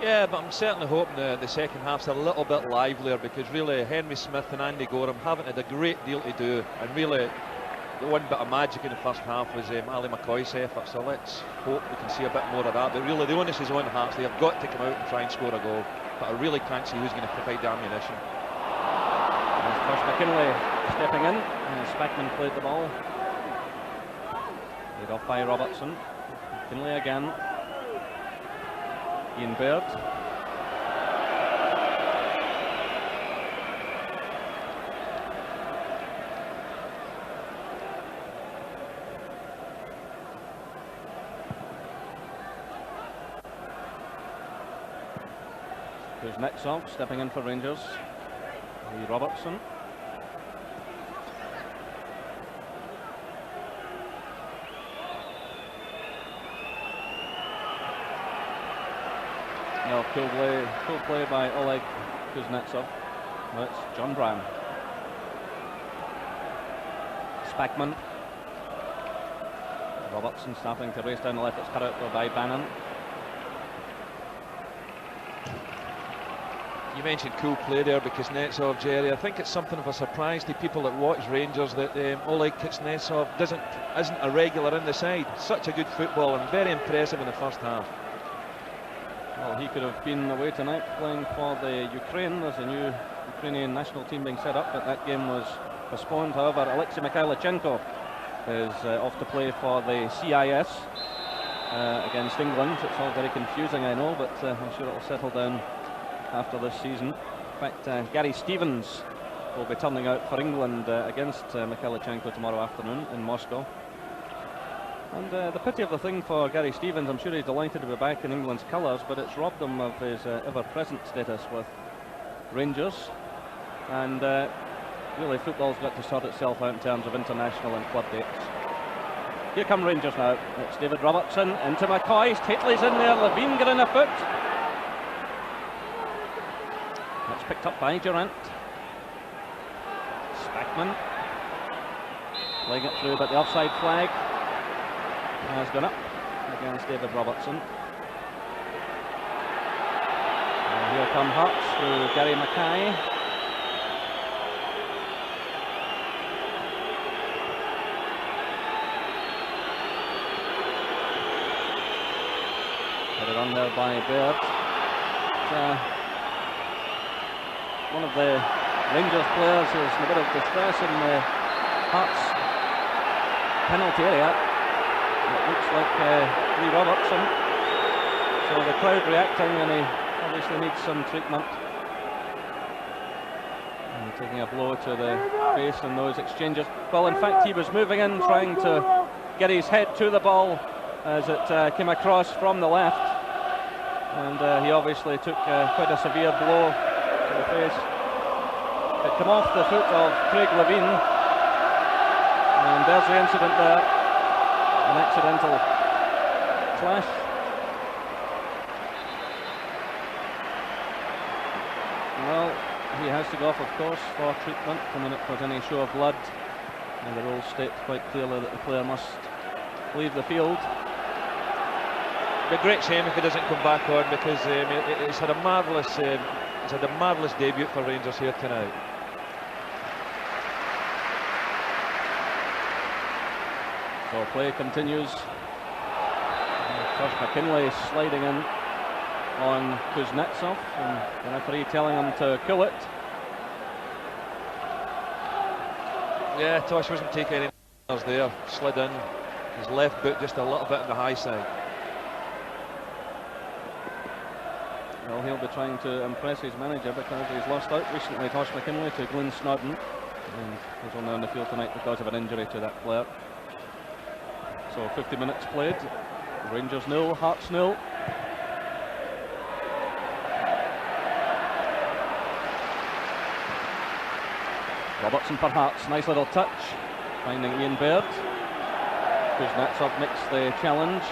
Yeah, but I'm certainly hoping the second half's a little bit livelier, because really Henry Smith and Andy Gorham haven't had a great deal to do, and really the one bit of magic in the first half was Ali McCoy's effort, so let's hope we can see a bit more of that. But really the onus is on Hearts. They have got to come out and try and score a goal, but I really can't see who's going to provide the ammunition. There's Tosh McKinlay stepping in, and Spackman played the ball. Laid off by Robertson. McKinlay again. Ian Baird. Kuznetsov stepping in for Rangers. Lee Robertson. No, cool play by Oleg Kuznetsov. No, it's John Brown. Spackman. Robertson starting to race down the left. It's cut out by Bannon. You mentioned cool play there because Kuznetsov, Jerry. I think it's something of a surprise to people that watch Rangers that Oleg Kuznetsov isn't a regular in the side. Such a good footballer and very impressive in the first half. Well, he could have been away tonight playing for the Ukraine. There's a new Ukrainian national team being set up, but that game was postponed. However, Alexei Mikhailichenko is off to play for the CIS against England. It's all very confusing, I know, but I'm sure it'll settle down after this season. In fact, Gary Stevens will be turning out for England against Mikhailichenko tomorrow afternoon in Moscow. And the pity of the thing for Gary Stevens, I'm sure he's delighted to be back in England's colours, but it's robbed him of his ever-present status with Rangers. And really, football's got to sort itself out in terms of international and club dates. Here come Rangers now. It's David Robertson into McCoy. Hateley's in there. Levine getting a foot. That's picked up by Durant. Spackman playing it through, but the offside flag has gone up against David Robertson. And here come Hearts through Gary Mackay. Put it on there by Baird. One of the Rangers players is in a bit of distress in the Hearts penalty area. It looks like Lee Robertson. So the crowd reacting, and he obviously needs some treatment. And taking a blow to the face in those exchanges. Well, in fact, he was moving in, trying to get his head to the ball as it came across from the left. And he obviously took quite a severe blow to the face. It came off the foot of Craig Levine. And there's the incident there. An accidental clash. Well, he has to go off, of course, for treatment. The minute there's any show of blood, and the rules state quite clearly that the player must leave the field. It'd be a great shame if he doesn't come back on, because he's had a marvellous debut for Rangers here tonight. So play continues. Tosh McKinlay sliding in on Kuznetsov, and the referee telling him to kill it. Yeah, Tosh wasn't taking any there. Slid in. His left boot just a little bit on the high side. Well, he'll be trying to impress his manager because he's lost out recently, Tosh McKinlay, to Glyn Snodden, and he's only on the field tonight because of an injury to that player. So 50 minutes played. Rangers 0, Hearts 0. Robertson for Hearts, nice little touch, finding Ian Baird. Kuznetsov makes the challenge.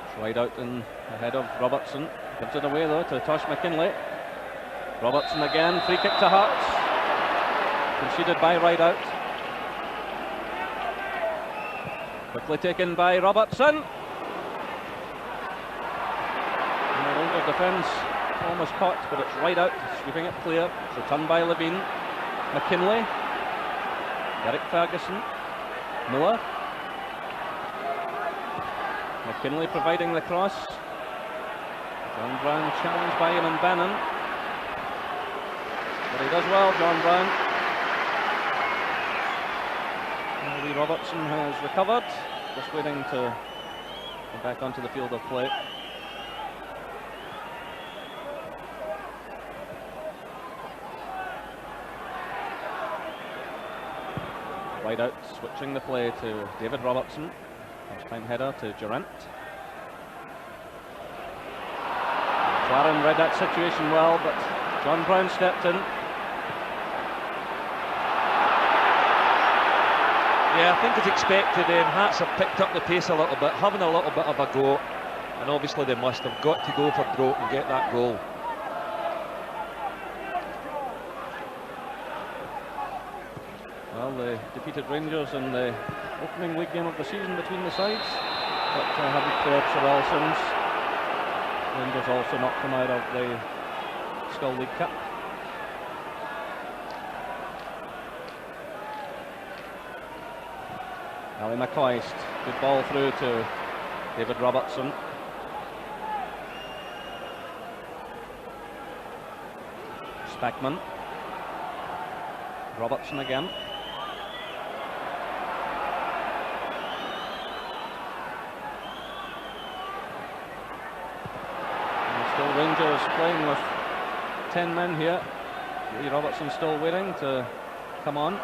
It's right out in ahead of Robertson. Gives it away though to Tosh McKinley. Robertson again, free kick to Hearts. Conceded by Rideout. Quickly taken by Robertson. And the Rangers defence almost caught, but it's Rideout, sweeping it clear. It's returned by Levine. McKinley. Derek Ferguson. Miller. McKinley providing the cross. John Brown challenged by Eamon Bannon. But he does well, John Brown. Lee Robertson has recovered, just waiting to get back onto the field of play. Rideout switching the play to David Robertson. First time header to Durant. McLaren read that situation well, but John Brown stepped in. Yeah, I think as expected, Hearts have picked up the pace a little bit, having a little bit of a go, and obviously they must have got to go for broke and get that goal. Well, they defeated Rangers in the opening league game of the season between the sides, but haven't played so well since. Rangers also knocked them out of the Skull League Cup. Ali McCoist, good ball through to David Robertson. Spackman. Robertson again. And still Rangers playing with 10 men here. Lee Robertson still waiting to come on.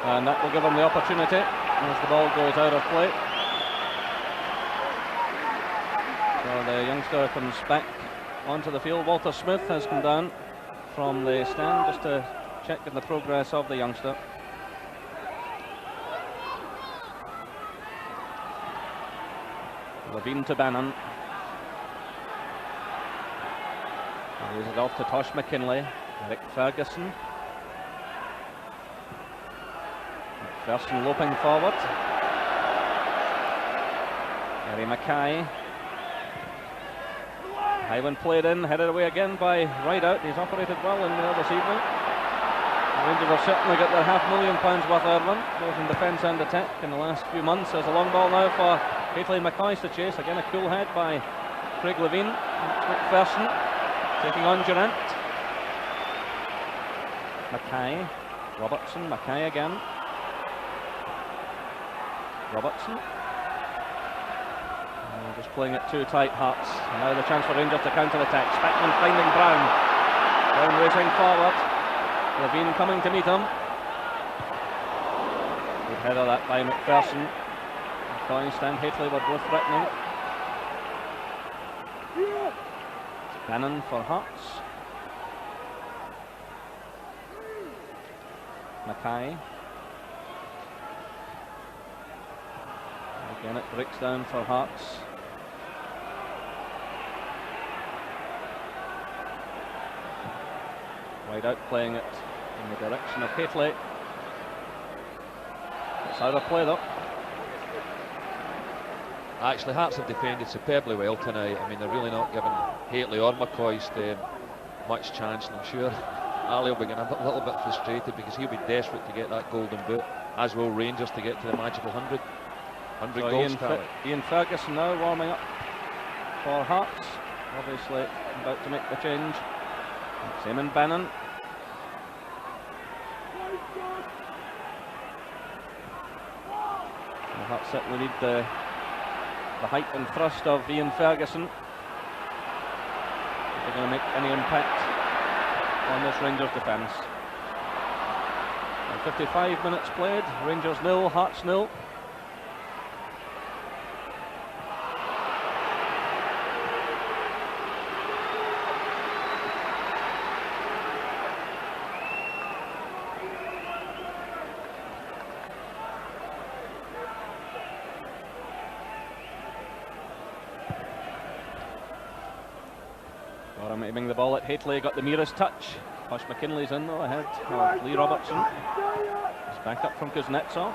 And that will give him the opportunity as the ball goes out of play. So the youngster comes back onto the field. Walter Smith has come down from the stand just to check on the progress of the youngster. Levine to Bannon. Leaves it off to Tosh McKinley. Eric Ferguson. McPherson loping forward. Gary Mackay. High one played in, headed away again by Rideout. He's operated well in there this evening. The Rangers have certainly got their £500,000 worth of Ireland, both in defence and attack in the last few months. There's a long ball now for Caitlin McCoist to chase. Again a cool head by Craig Levine. McPherson taking on Durant. Mackay. Robertson. Mackay again. Robertson. Just playing it too tight, Hearts. And now the chance for Rangers to counter-attack. Spackman finding Brown. Brown racing forward. Levine coming to meet him. Good header that by McPherson. McCoist and Haitley were both threatening. Bannon for Hearts. Mackay. Again it breaks down for Hearts. Rideout playing it in the direction of Haitley. It's out of play though. Actually, Hearts have defended superbly well tonight. I mean, they're really not giving Haitley or McCoist much chance, and I'm sure Ali will be getting a little bit frustrated because he'll be desperate to get that golden boot, as will Rangers to get to the magical 100 so goals. Ian Ferguson now warming up for Hearts. Obviously about to make the change. Eamon Bannon. And Hearts certainly need the height and thrust of Ian Ferguson if they're going to make any impact on this Rangers defence. 55 minutes played, Rangers 0, Hearts 0. Goram aiming the ball at Haitley, got the nearest touch. Hush McKinley's in though, ahead of Lee Robertson. It's back up from Kuznetsov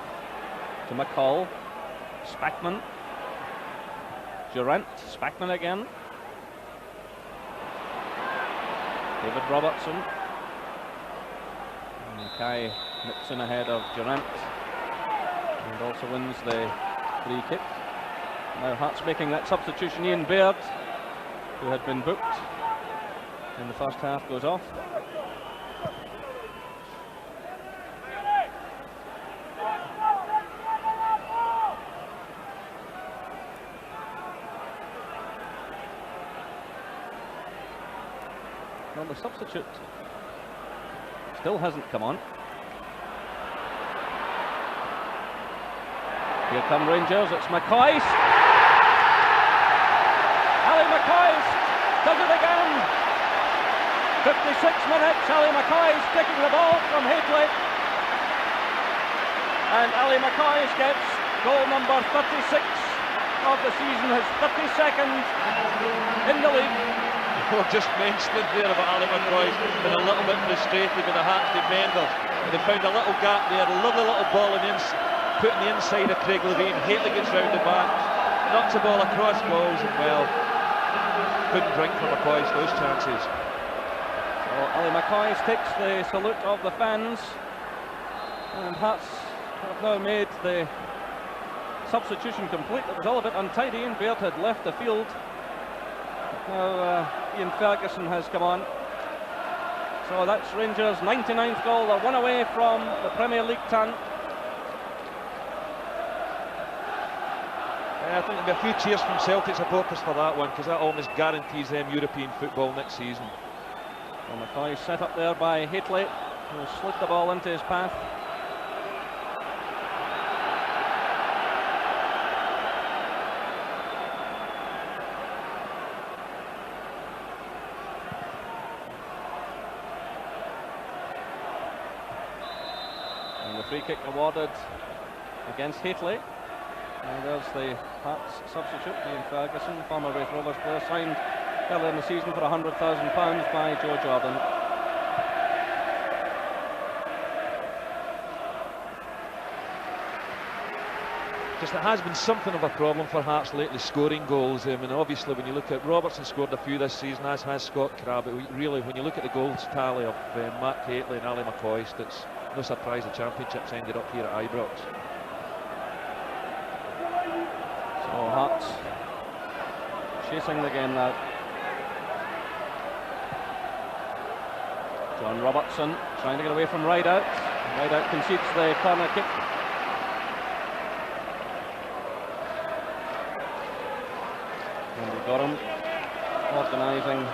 to McCall. Spackman. Durant. Spackman again. David Robertson. Mackay nips in ahead of Durant and also wins the free kick. Now Hearts making that substitution. Ian Baird, who had been booked in the first half, goes off. Well, the substitute still hasn't come on. Here come Rangers, it's McCoist. Ali McCoist does it again. 56 minutes, Ali McCoist taking the ball from Haitley. And Ali McCoist gets goal number 36 of the season, his 32nd in the league. We've just mentioned it there about Ali McCoist been a little bit frustrated with the Hearts defenders. They found a little gap there, a lovely little ball in put in the inside of Craig Levein. Haitley gets round the back, knocks the ball across goals, and well, couldn't drink for McCoist those chances. So Ali McCoist takes the salute of the fans, and Hearts have now made the substitution complete. It was all a bit untidy. Ian Baird had left the field. Now Ian Ferguson has come on. So that's Rangers' 99th goal. They're one away from the Premier League ton. I think there'll be a few cheers from Celtic supporters for that one, because that almost guarantees them European football next season. Well, McCoy set up there by Haitley, who slid the ball into his path. Free kick awarded against Haitley. And there's the Hearts substitute, Ian Ferguson, former Raith Rovers player, signed earlier in the season for £100,000 by Joe Jordan. Just it has been something of a problem for Hearts lately, scoring goals. I mean, obviously when you look at Robertson, scored a few this season, as has Scott Crabbe. But really, when you look at the goals tally of Matt Haitley and Ali McCoist, it's no surprise the Championship's ended up here at Ibrox. So Hearts chasing the game now. John Robertson trying to get away from Rideout. Rideout concedes the corner kick. Andy Goram organising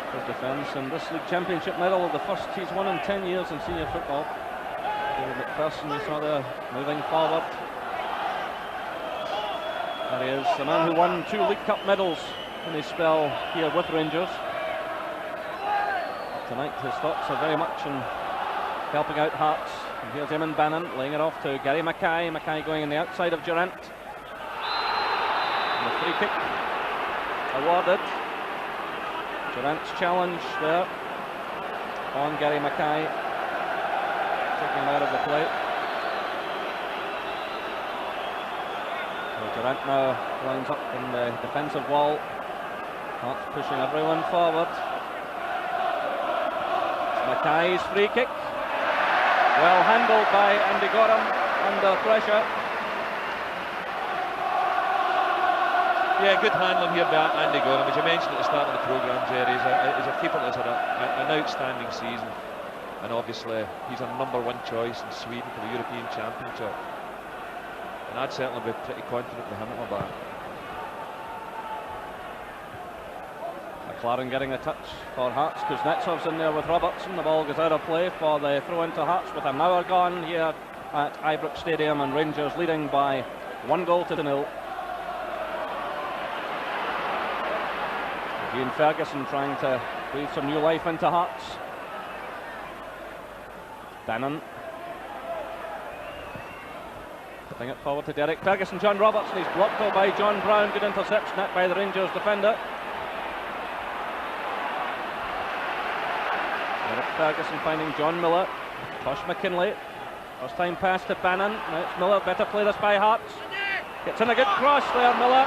his defence, and this league championship medal, the first he's won in 10 years in senior football. David McPherson, you saw there, moving forward. There he is, the man who won 2 League Cup medals in his spell here with Rangers. Tonight his thoughts are very much in helping out Hearts. And here's Eamon Bannon laying it off to Gary Mackay. Mackay going on the outside of Durant. And the free kick awarded. Durant's challenge there on Gary Mackay, taking him out of the play. So Durant now lines up in the defensive wall. Hearts pushing everyone forward. It's Mackay's free kick. Well handled by Andy Goram under pressure. Yeah, good handling here by Andy Goram. As you mentioned at the start of the programme, Jerry, he's a keeper that's had an outstanding season, and obviously he's a #1 choice in Sweden for the European Championship, and I'd certainly be pretty confident with him at my back. McLaren getting a touch for Hearts. Kuznetsov's in there with Robertson. The ball goes out of play for the throw into Hearts with an hour gone here at Ibrox Stadium, and Rangers leading by 1-0. Ian Ferguson trying to breathe some new life into Hearts. Bannon putting it forward to Derek Ferguson. John Robertson, he's blocked though by John Brown. Good interception net by the Rangers defender. Ferguson finding John Miller. Tosh McKinlay. First time pass to Bannon. Now it's Miller. Better play this by Hearts. Gets in a good cross there, Miller.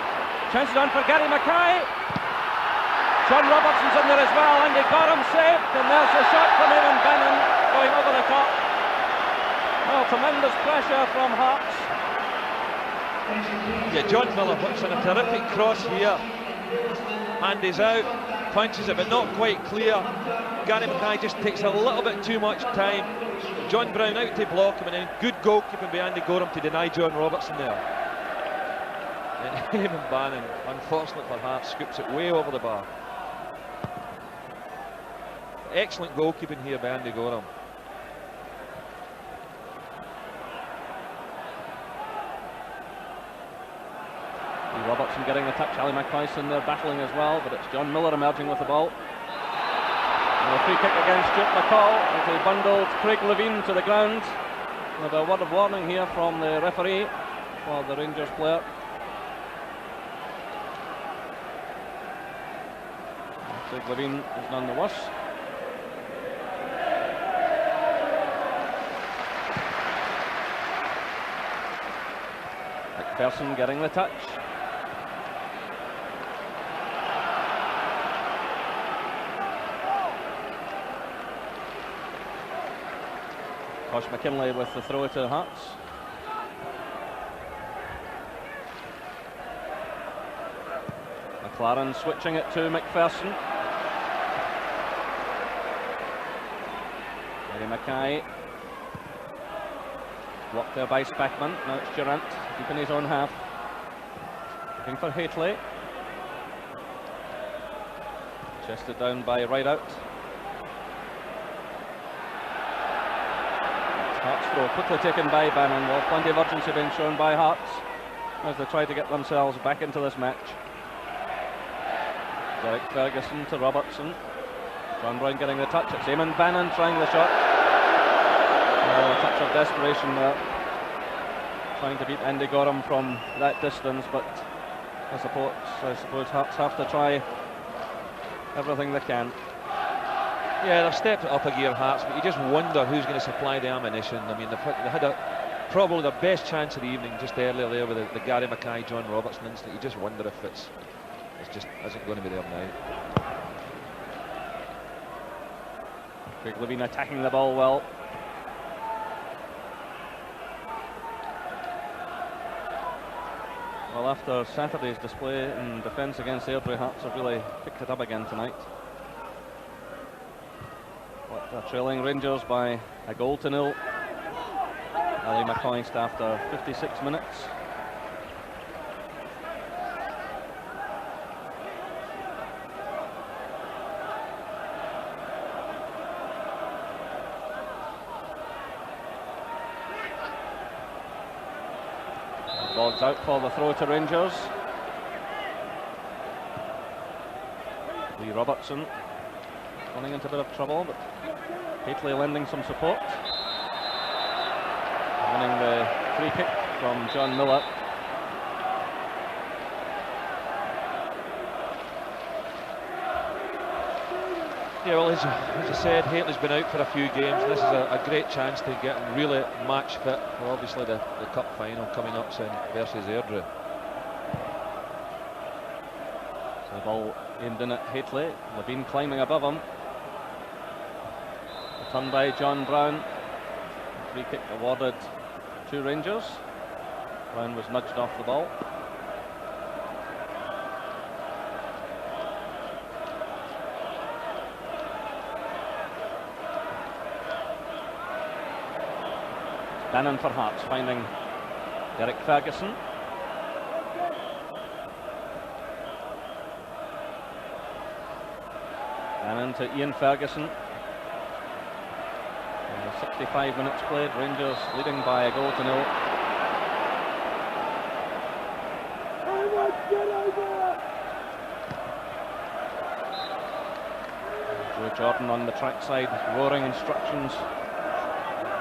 Chances on for Gary Mackay. John Robertson's in there as well. Andy Gorham saved. And there's a shot from Eamon Bannon going over the top. Oh, tremendous pressure from Hearts. Yeah, John Miller puts in a terrific cross here. Andy's out, punches it, but not quite clear. Gary Mackay just takes a little bit too much time. John Brown out to block him, and then good goalkeeping by Andy Gorham to deny John Robertson there. And Eamon Bannon, unfortunately for Hearts, scoops it way over the bar. Excellent goalkeeping here by Andy Gorham. Robertson getting the touch. Ali McCoyson there battling as well, but it's John Miller emerging with the ball. And a free kick against Stuart McCall as he bundled Craig Levine to the ground. With a word of warning here from the referee for the Rangers player. Craig Levine is none the worse. McPherson getting the touch. Tosh McKinlay with the throw to Hearts. McLaren switching it to McPherson. Gary Mackay. Blocked there by Spackman. Now it's Durant deep in his own half. Looking for Haitley. Chested down by Rideout. Hearts throw quickly taken by Bannon. Well, plenty of urgency being shown by Hearts as they try to get themselves back into this match. Derek Ferguson to Robertson. John Brown getting the touch. It's Eamon Bannon trying the shot. A touch of desperation there. Trying to beat Andy Gorham from that distance, but I suppose Hearts have to try everything they can. Yeah, they've stepped it up a gear, Hearts, but you just wonder who's going to supply the ammunition. I mean, they had probably their best chance of the evening just earlier there with the Gary Mackay, John Robertson incident. You just wonder if it's just isn't going to be there now. Craig Levine attacking the ball well. Well, after Saturday's display in defence against Airdrie, Hearts have really picked it up again tonight. But they're trailing Rangers by a goal to nil. Ali McCoist after 56 minutes. Ball's out for the throw to Rangers. Lee Robertson running into a bit of trouble, but Haitley lending some support. Winning the free kick from John Miller. Yeah, well, as I said, Haitley's been out for a few games. This is a great chance to get him really match fit for obviously the cup final coming up soon versus Airdrie. So the ball aimed in at Haitley. Levine climbing above him. A turn by John Brown. Free kick awarded to Rangers. Brown was nudged off the ball. Bannon for Hearts, finding Derek Ferguson. Bannon to Ian Ferguson. 65 minutes played, Rangers leading by a goal to nil. Joe Jordan on the trackside, roaring instructions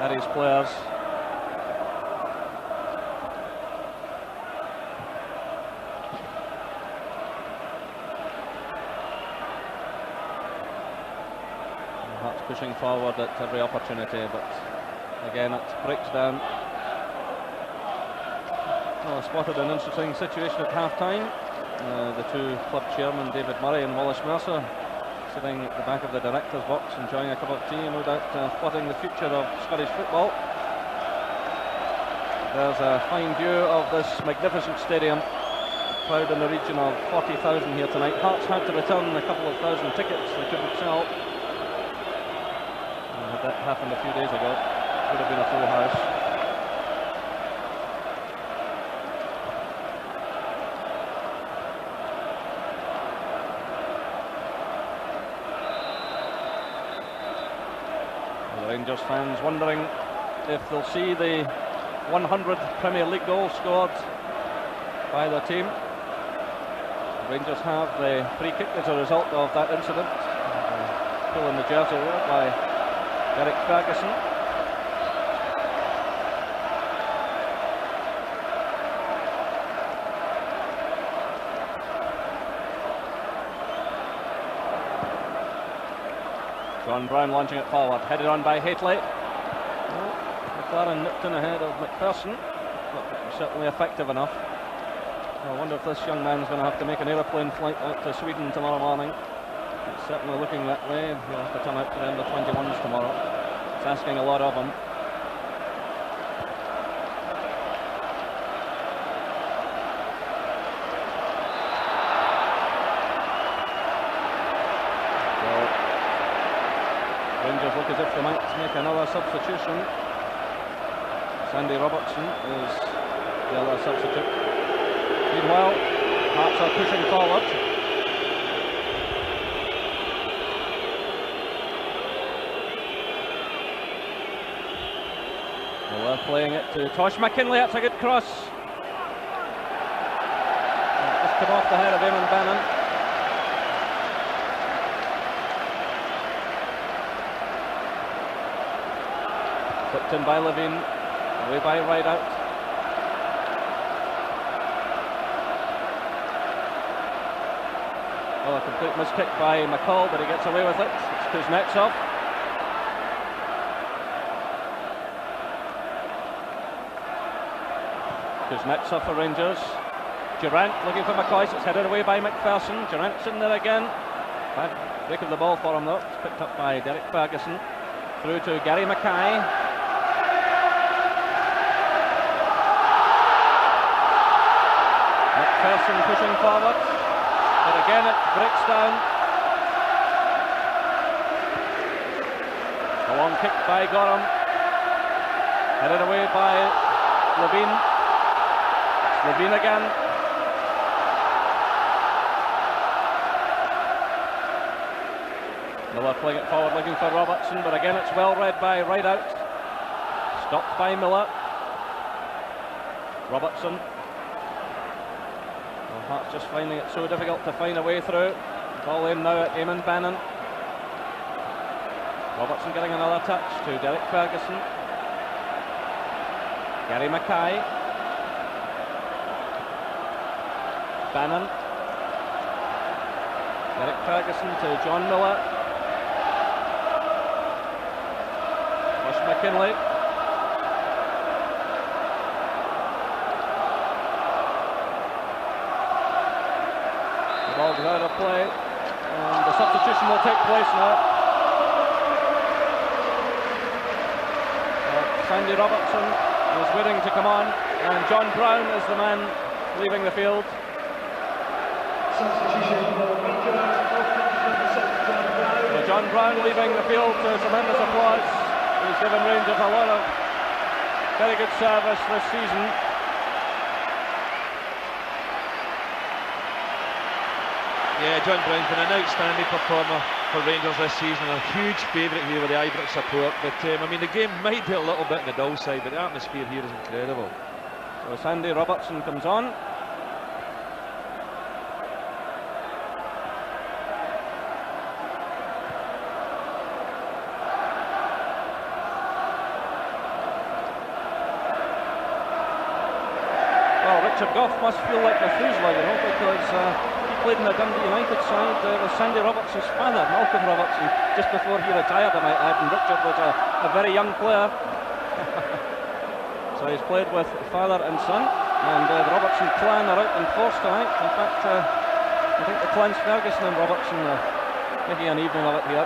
at his players. pushing forward at every opportunity, but again it breaks down. Well, I spotted an interesting situation at half-time. The two club chairmen, David Murray and Wallace Mercer, sitting at the back of the director's box enjoying a cup of tea, no doubt plotting the future of Scottish football. There's a fine view of this magnificent stadium. Crowd in the region of 40,000 here tonight. Hearts had to return a couple of thousand tickets they couldn't sell. Had that happened a few days ago, it would have been a full house. Rangers fans wondering if they'll see the 100th Premier League goal scored by their team. Rangers have the free kick as a result of that incident. Pulling the jersey there by Derek Ferguson. John Brown launching it forward, headed on by Haitley. McLaren nipped in ahead of McPherson, but certainly effective enough. I wonder if this young man's going to have to make an aeroplane flight out to Sweden tomorrow morning. It's certainly looking that way. He'll have to turn out to the under-21s tomorrow. It's asking a lot of him. Rangers look as if they might make another substitution. Sandy Robertson is the other substitute. Meanwhile, Hearts are pushing forward. Well, they're playing it to Tosh McKinlay. That's a good cross. Just come off the head of Eamon Bannon. Whipped in by Levine, away by Rideout. Oh, a complete miskick by McCall, but he gets away with it. It's Kuznetsov. Kuznetsov for Rangers. Durant looking for McCoist. It's headed away by McPherson. Durant's in there again. Bad break of the ball for him though. It's picked up by Derek Ferguson. Through to Gary Mackay. McPherson pushing forward, but again it breaks down. A long kick by Gorham, headed away by Levine. It's Levine again. Miller playing it forward, looking for Robertson, but again it's well read by Rideout. Stopped by Miller. Robertson. Hearts just finding it so difficult to find a way through. Ball in now at Eamon Bannon. Robertson getting another touch to Derek Ferguson. Gary Mackay. Bannon. Derek Ferguson to John Miller. Tosh McKinlay. Ball goes out of play, and the substitution will take place now. Sandy Robertson is waiting to come on, and John Brown is the man leaving the field. So John Brown leaving the field to tremendous applause. He's given Rangers a lot of very good service this season. Yeah, John Brown's been an outstanding performer for Rangers this season, and a huge favourite here with the Ibrox support. But I mean, the game might be a little bit on the dull side, but the atmosphere here is incredible. So Sandy Robertson comes on. Well, Well, Richard Gough must feel like Methuselah, you know, because he played in the Dundee United side with Sandy Robertson's father, Malcolm Robertson, just before he retired, I might add, and Richard was a very young player. So he's played with father and son, and the Robertson clan are out in force tonight. In fact, I think the clans Ferguson and Robertson are making an evening of it here.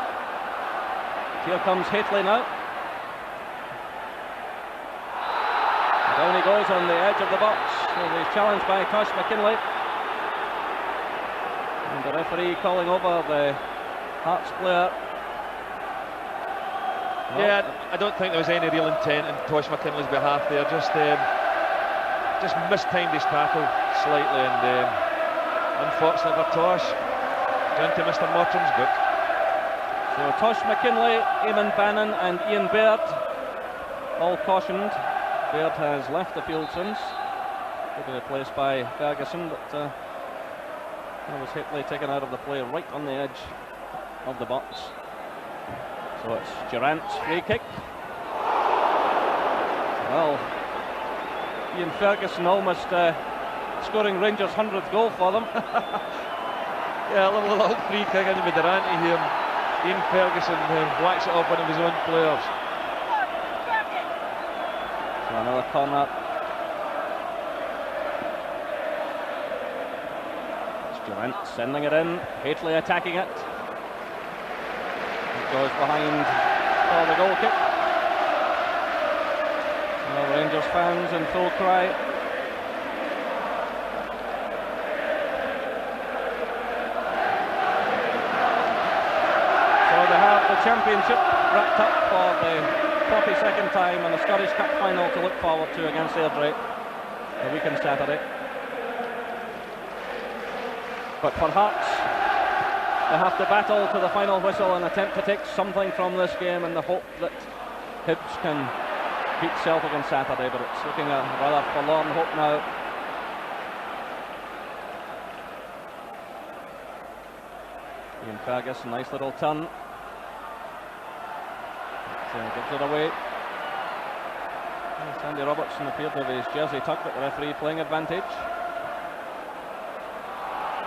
Here comes Hateley now. Down he goes on the edge of the box. He's challenged by Tosh McKinlay. And the referee calling over the Hearts player. Yeah, I don't think there was any real intent in Tosh McKinlay's behalf there. Just mistimed his tackle slightly, and unfortunately for Tosh, down to Mr. Mottram's book. So Tosh McKinlay, Eamon Bannon and Ian Baird all cautioned. Baird has left the field since, to be replaced by Ferguson, but that was Hateley taken out of the play right on the edge of the box. So it's Durrant's free kick. Well, Ian Ferguson almost scoring Rangers' 100th goal for them. Yeah, a little free kick into Durrant here. Ian Ferguson whacks it off one of his own players. So another corner. It's Durrant sending it in. Hateley attacking it. It goes behind for the goal kick. Well, Rangers fans in full cry. So they have the championship wrapped up for the 42nd time, and the Scottish Cup final to look forward to against Airdrie the weekend Saturday. But for Hearts, they have to battle to the final whistle and attempt to take something from this game in the hope that Hibs can beat Celtic on Saturday, but it's looking a rather forlorn hope now. Ian Ferguson, nice little turn. Gives it away. Sandy Robertson appeared to have his jersey tucked, but the referee playing advantage.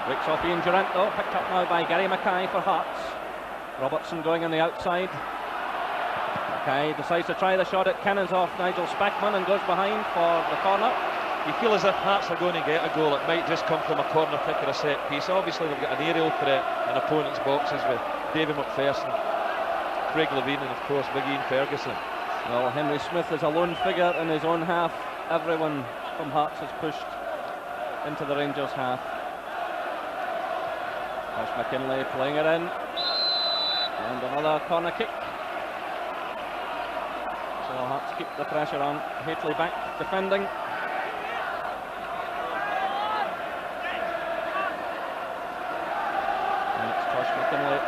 Breaks off Ian Durrant though, picked up now by Gary Mackay for Hearts. Robertson going on the outside. Mackay decides to try the shot. It cannons off Nigel Spackman and goes behind for the corner. You feel as if Hearts are going to get a goal. It might just come from a corner kick or a set piece. Obviously they've got an aerial threat in opponents' boxes with David McPherson, Craig Levine and of course Big Ian Ferguson. Well, Henry Smith is a lone figure in his own half. Everyone from Hearts is pushed into the Rangers half. Tosh McKinlay playing it in. And another corner kick. So Hearts keep the pressure on. Hateley back defending. And it's Tosh McKinlay.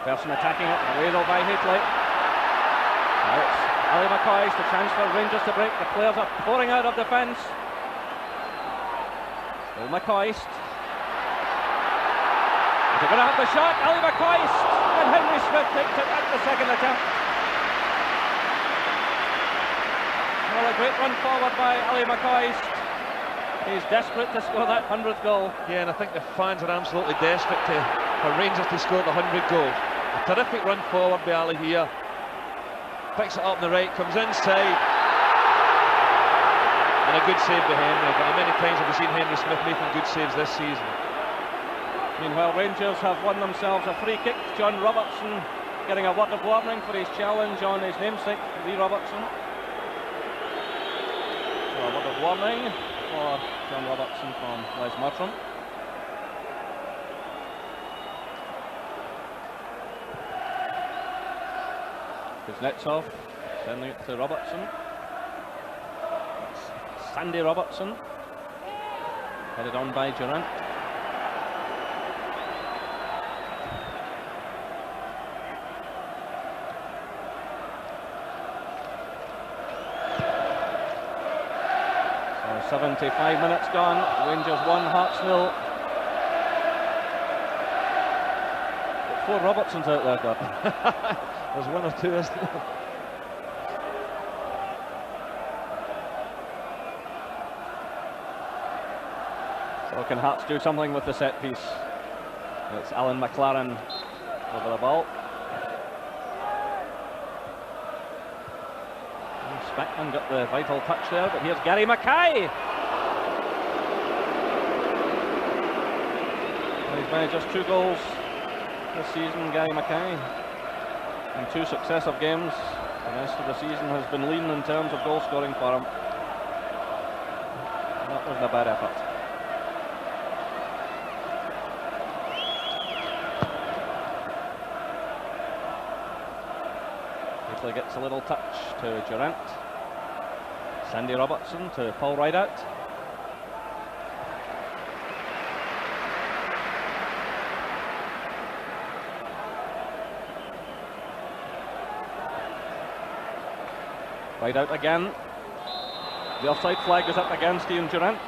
Person attacking it, away though by Hateley. Now it's Ali McCoist, the chance for Rangers to break. The players are pouring out of defence. Still McCoist. They're going to have the shot, Ali McCoist, and Henry Smith takes it at the second attempt. Well, a great run forward by Ali McCoist. He's desperate to score that 100th goal. Yeah, and I think the fans are absolutely desperate for Rangers to score the 100th goal. A terrific run forward by Ali here. Picks it up on the right, comes inside. And a good save by Henry. But how many times have we seen Henry Smith making good saves this season? Meanwhile, Rangers have won themselves a free kick. John Robertson getting a word of warning for his challenge on his namesake, Lee Robertson. So a word of warning for John Robertson from Les Mottram. Kuznetsov sending it to Robertson. Sandy Robertson, headed on by Durrant. So 75 minutes gone, Rangers 1, Hearts 0. Got 4 Robertsons out there, Gordon. There's one or two, isn't there? So can Hearts do something with the set piece? It's Alan McLaren over the ball. Speckman got the vital touch there, but here's Gary Mackay. He's made just 2 goals this season, Gary Mackay, in 2 successive games. The rest of the season has been lean in terms of goal scoring for him. That wasn't a bad effort. Quickly gets a little touch to Durant. Sandy Robertson to Paul Rideout. Rideout again. The offside flag is up against Ian Durant.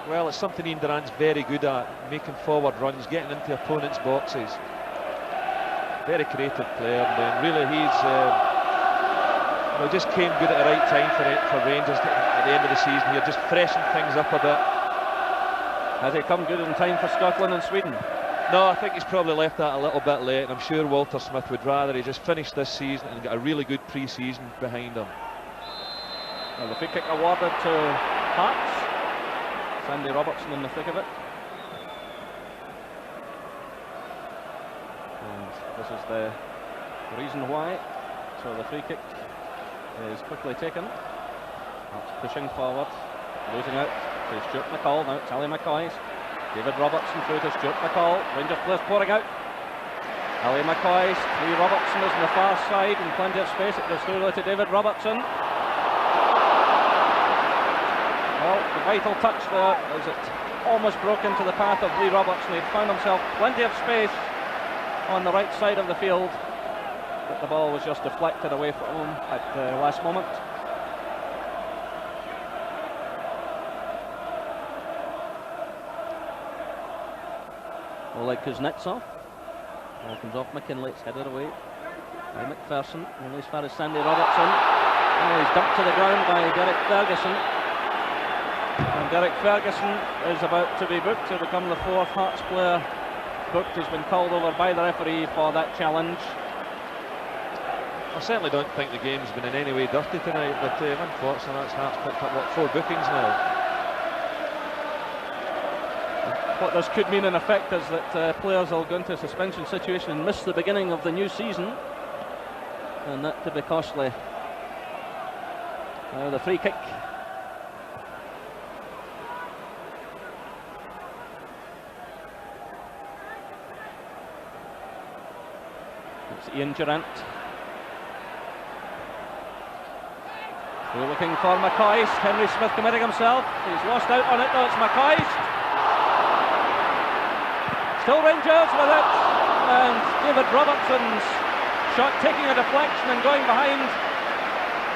Well, it's something Ian Durant's very good at, making forward runs, getting into opponents' boxes. Very creative player, and really he's just came good at the right time for Rangers at the end of the season here, just freshen things up a bit. Has he come good in time for Scotland and Sweden? No, I think he's probably left that a little bit late, and I'm sure Walter Smith would rather he just finished this season and got a really good pre-season behind him. Well, the free kick awarded to Hearts. Sandy Robertson in the thick of it. And this is the reason why. So the free kick is quickly taken. Hearts pushing forward, losing out to Stuart McCall. Now it's Ali McCoy. David Robertson through to Stuart McCall. Rangers players pouring out. Ali McCoy, Lee Robertson is on the far side and plenty of space. It goes through to David Robertson. Well, the vital touch there as it almost broke into the path of Lee Robertson. He'd found himself plenty of space on the right side of the field, but the ball was just deflected away from him at the last moment. Oleg Kuznetsov. Ball comes off McKinley, it's headed away by McPherson, only as far as Sandy Robertson. Oh, he's dumped to the ground by Derek Ferguson. And Derek Ferguson is about to be booked to become the 4th Hearts player booked. He's been called over by the referee for that challenge. I certainly don't think the game's been in any way dirty tonight, but unfortunately that's Hearts picked up 4 bookings now. What this could mean in effect is that players will go into a suspension situation and miss the beginning of the new season, and that could be costly. Now the free kick. It's Ian Durant. We're looking for McCoist. Henry Smith committing himself. He's lost out on it. No, it's McCoist. Still Rangers with it, and David Robertson's shot taking a deflection and going behind.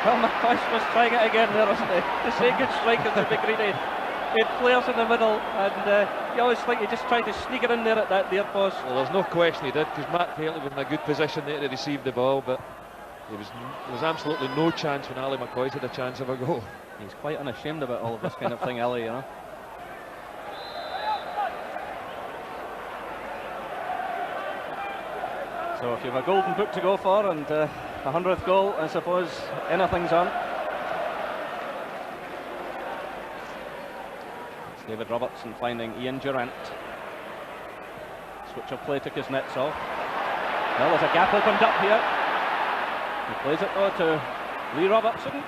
Well, McCoist was trying it again there, wasn't he? To say good strikers to be greedy. He had players in the middle, and you always think he just tried to sneak it in there at that near post. Well, there's no question he did, because Matt Haley was in a good position there to receive the ball, but there was absolutely no chance when Ali McCoist had a chance of a goal. He's quite unashamed about all of this kind of thing, Ali, you know. So if you have a golden boot to go for and a 100th goal, I suppose anything's on. It's David Robertson finding Ian Durant. Switch of play to Kuznetsov. Well, there's a gap opened up here. He plays it though to Lee Robertson.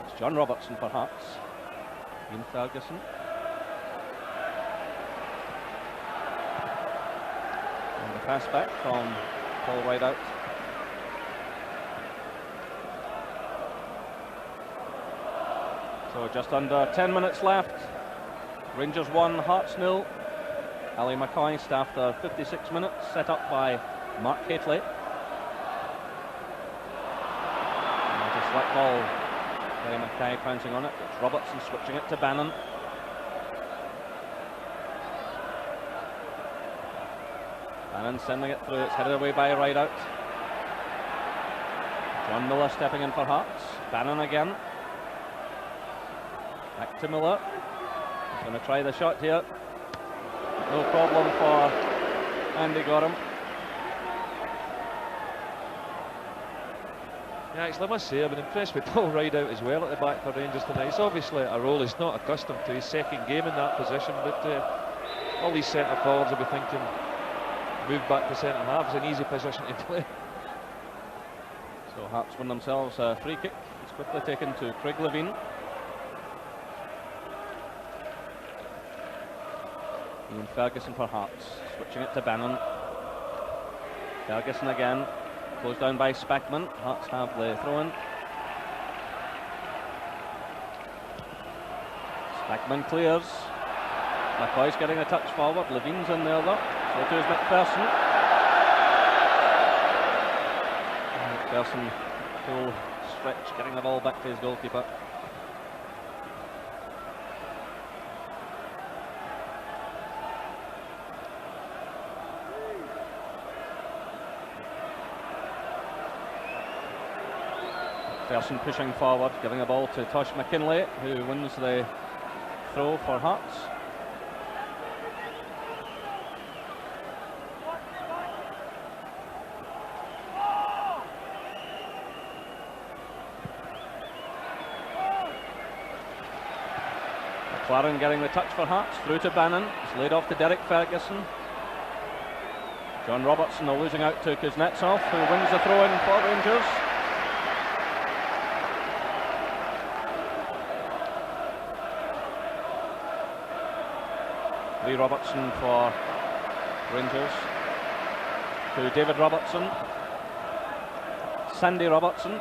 It's John Robertson for Hearts. Ian Ferguson. Pass back from Paul Rideout. So just under 10 minutes left. Rangers 1, Hearts 0. Ali McCoist after 56 minutes, set up by Mark Hateley. Just flat ball. Gary Mackay pouncing on it. It's Robertson switching it to Bannon. And sending it through, it's headed away by Rideout. John Miller stepping in for Hearts. Bannon again. Back to Miller. He's going to try the shot here. No problem for Andy Gorham. Yeah, actually, I must say, I've been impressed with Paul Rideout as well at the back for Rangers tonight. It's obviously a role he's not accustomed to, his second game in that position, but all these centre forwards will be thinking, move back to centre half is an easy position to play. So Hearts win themselves a free kick. It's quickly taken to Craig Levine. Ian Ferguson for Hearts, switching it to Bannon. Ferguson again, closed down by Spackman. Hearts have the throw-in. Spackman clears. McCoy's getting a touch forward. Levine's in there though. So too is McPherson. McPherson, full stretch, getting the ball back to his goalkeeper. McPherson pushing forward, giving the ball to Tosh McKinlay, who wins the throw for Hearts. McLaren getting the touch for Hearts, through to Bannon. It's laid off to Derek Ferguson. John Robertson losing out to Kuznetsov, who wins the throw-in for Rangers. Lee Robertson for Rangers to David Robertson. Sandy Robertson.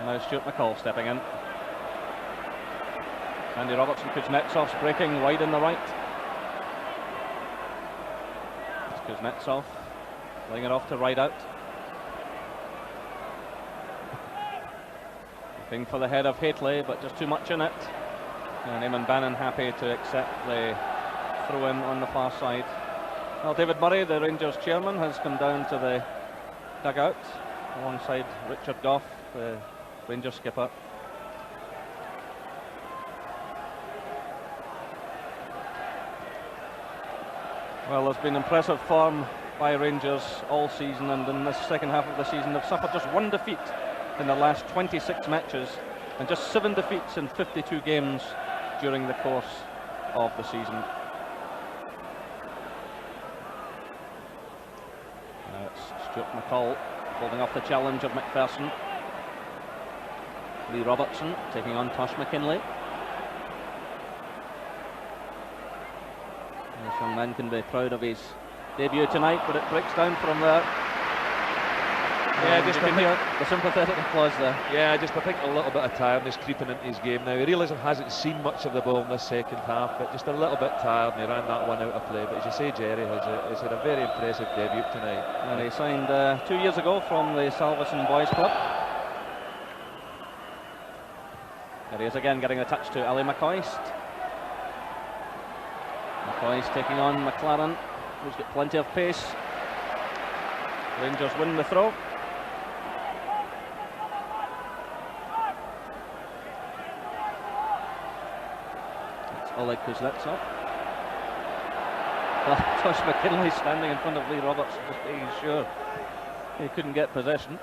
Now Stuart McCall stepping in. Sandy Robertson, Kuznetsov's breaking wide in the right. It's Kuznetsov laying it off to Rideout. Looking for the head of Haitley, but just too much in it. And Eamon Bannon happy to accept the throw-in on the far side. Well, David Murray, the Rangers chairman, has come down to the dugout alongside Richard Gough, the Rangers skipper. Well, there's been impressive form by Rangers all season, and in this second half of the season they've suffered just one defeat in the last 26 matches and just 7 defeats in 52 games during the course of the season. Now it's Stuart McCall holding off the challenge of McPherson. Lee Robertson taking on Tosh McKinlay. This young man can be proud of his debut tonight, but it breaks down from there. Yeah, just you can hear the sympathetic applause there. Yeah, just I think a little bit of tiredness creeping into his game now. He realised he hasn't seen much of the ball in this second half, but just a little bit tired, and he ran that one out of play. But as you say, Jerry has had a very impressive debut tonight. And he signed 2 years ago from the Salveson Boys Club. There he is again, getting a touch to Ali McCoist. McCoist taking on McLaren, who's got plenty of pace. Rangers win the throw. It's Oleg Kuznetsov. Tosh McKinlay standing in front of Lee Robertson, just being sure he couldn't get possession.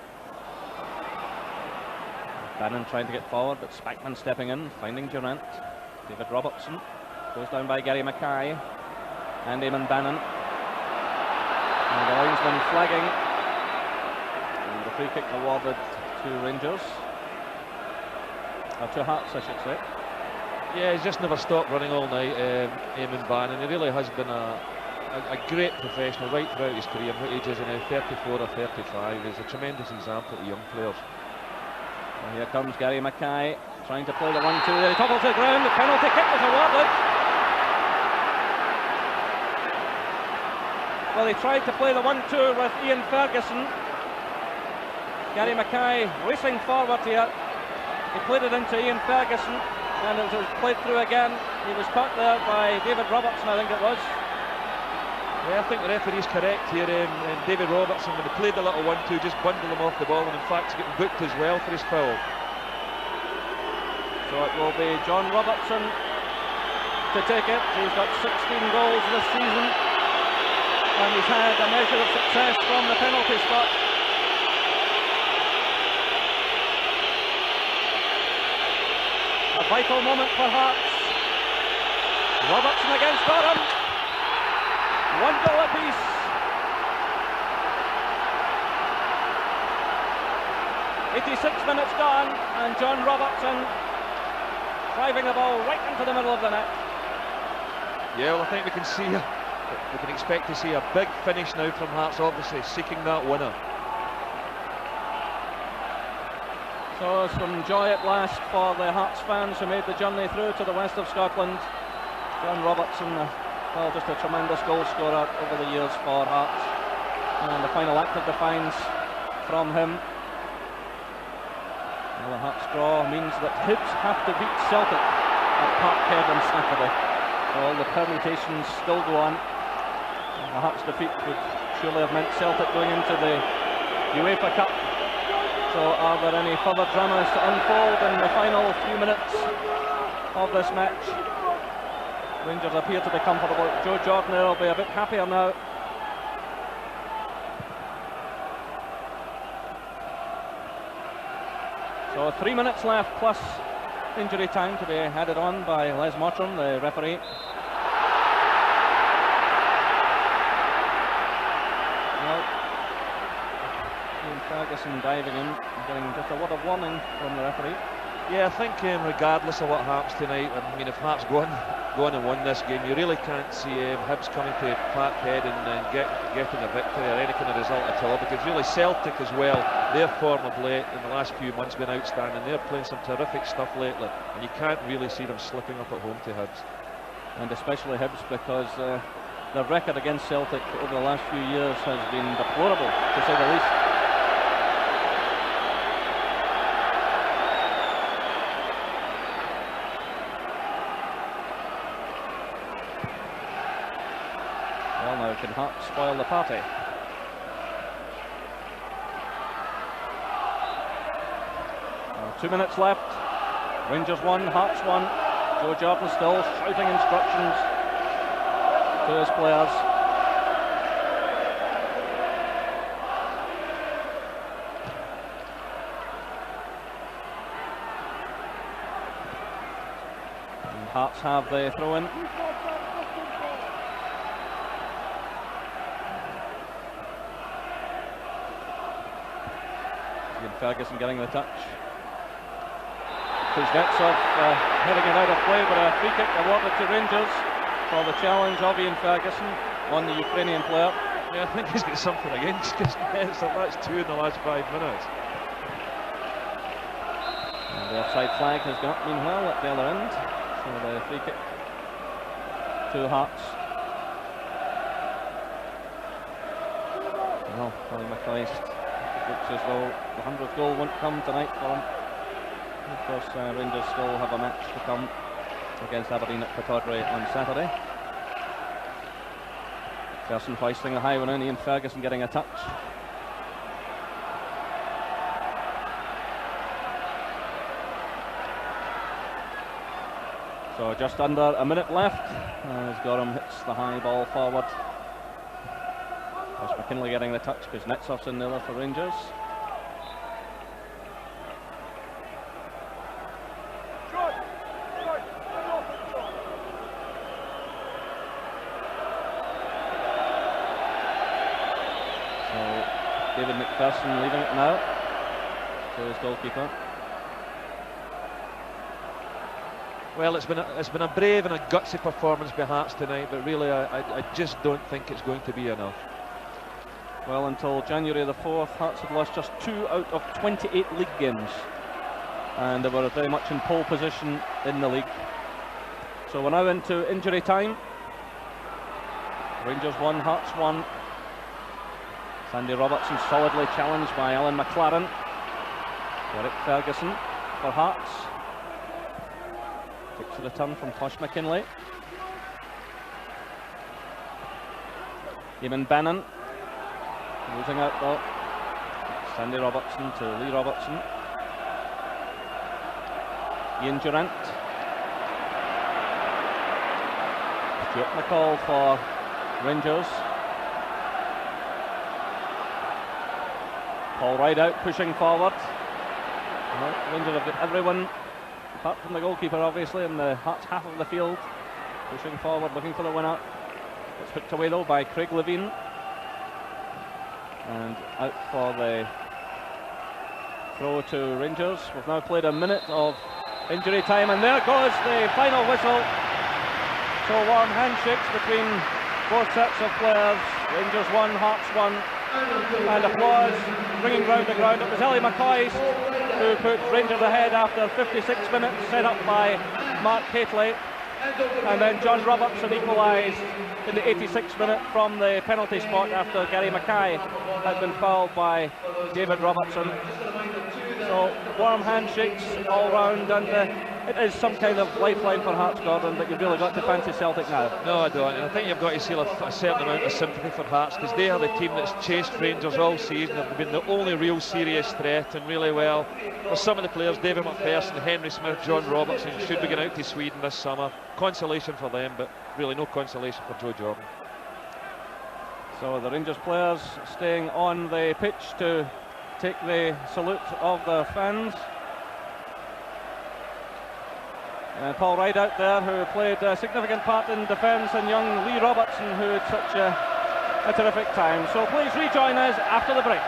Bannon trying to get forward, but Spackman stepping in, finding Durant. David Robertson goes down by Gary Mackay and Eamon Bannon. And the linesman flagging. And the free kick awarded to Rangers. Or to Hearts, I should say. Yeah, he's just never stopped running all night, Eamon Bannon. He really has been a great professional right throughout his career. What age is he now? 34 or 35. He's a tremendous example to young players. And here comes Gary Mackay trying to play the 1-2 there. He topples to the ground. The penalty kick was awarded. Well, he tried to play the 1-2 with Ian Ferguson. Gary Mackay racing forward here. He played it into Ian Ferguson, and it was played through again. He was caught there by David Robertson, I think it was. Yeah, I think the referee's correct here. David Robertson, when he played the little 1-2, just bundled him off the ball, and in fact he's getting booked as well for his foul. So it will be John Robertson to take it. He's got 16 goals this season, and he's had a measure of success from the penalty spot. A vital moment for Hearts. Robertson against Durham. 1 goal apiece. .86 minutes gone, and John Robertson driving the ball right into the middle of the net. Yeah, well, I think we can expect to see a big finish now from Hearts, obviously seeking that winner. So some joy at last for the Hearts fans who made the journey through to the west of Scotland. John Robertson, well, just a tremendous goal scorer over the years for Hearts, and the final act of defiance from him. Well, the Hearts draw means that Hibs have to beat Celtic at Parkhead on Saturday. So all the permutations still go on. The Hearts defeat would surely have meant Celtic going into the UEFA Cup. So are there any further dramas to unfold in the final few minutes of this match? Rangers appear to be comfortable. Joe Jordan will be a bit happier now. So 3 minutes left plus injury time to be added on by Les Mottram, the referee. Well, Ian Ferguson diving in, getting just a word of warning from the referee. Yeah, I think regardless of what happens tonight, I mean, if Hearts go on and win this game, you really can't see Hibs coming to Parkhead and getting a victory or any kind of result at all, because really Celtic as well, their form of late in the last few months been outstanding. They're playing some terrific stuff lately, and you can't really see them slipping up at home to Hibs. And especially Hibs, because their record against Celtic over the last few years has been deplorable, to say the least. Well, now can Hearts spoil the party? Now, 2 minutes left. Rangers 1, Hearts 1. Joe Jordan still shouting instructions to his players. And Hearts have the throw-in. Ian Ferguson getting the touch. Kuznetsov heading it out of play, but a free kick awarded to Rangers for the challenge of Ian Ferguson on the Ukrainian player. Yeah, I think he's got something against Kuznetsov. That's 2 in the last 5 minutes. And the offside flag has got meanwhile at the other end. So the free kick to Hearts. Well, Colin McChrist, it looks as though the 100th goal won't come tonight for him. Of course, Rangers still have a match to come against Aberdeen at Pittodrie on Saturday. Person hoisting the high one in, Ian Ferguson getting a touch. So just under a minute left as Gorham hits the high ball forward. Josh McKinley getting the touch, Kuznetsov's in there for Rangers. David McPherson leaving it now to his goalkeeper. Well, it's been a brave and a gutsy performance by Hearts tonight, but really I just don't think it's going to be enough. Well, until January the 4th, Hearts had lost just 2 out of 28 league games, and they were very much in pole position in the league. So we're now into injury time. Rangers 1, Hearts 1. Sandy Robertson solidly challenged by Alan McLaren. Derek Ferguson for Hearts. Takes a return from Tosh McKinley. Eamon Bannon losing out though. Sandy Robertson to Lee Robertson. Ian Durant. Stuart McCall for Rangers. Paul Rideout pushing forward. Rangers have got everyone, apart from the goalkeeper obviously, in the Hearts half of the field, pushing forward, looking for the winner. It's hooked away though by Craig Levine. And out for the throw to Rangers. We've now played a minute of injury time, and there goes the final whistle. So warm handshakes between both sets of players. Rangers 1, Hearts 1, and applause ringing round the ground. It was Ellie McCoist who put Rangers ahead after 56 minutes, set up by Mark Hateley, and then John Robertson equalised in the 86th minute from the penalty spot after Gary Mackay had been fouled by David Robertson. So warm handshakes all round, and it is some kind of lifeline for Hearts, Gordon, but you've really got to fancy Celtic now. No, I don't, and I think you've got to feel a certain amount of sympathy for Hearts, because they are the team that's chased Rangers all season. They've been the only real serious threat, and really well, for some of the players, David McPherson, Henry Smith, John Robertson, should be going out to Sweden this summer. Consolation for them, but really no consolation for Joe Jordan. So the Rangers players staying on the pitch to take the salute of the fans. And Paul Rideout there, who played a significant part in defence, and young Lee Robertson, who had such a terrific time. So please rejoin us after the break.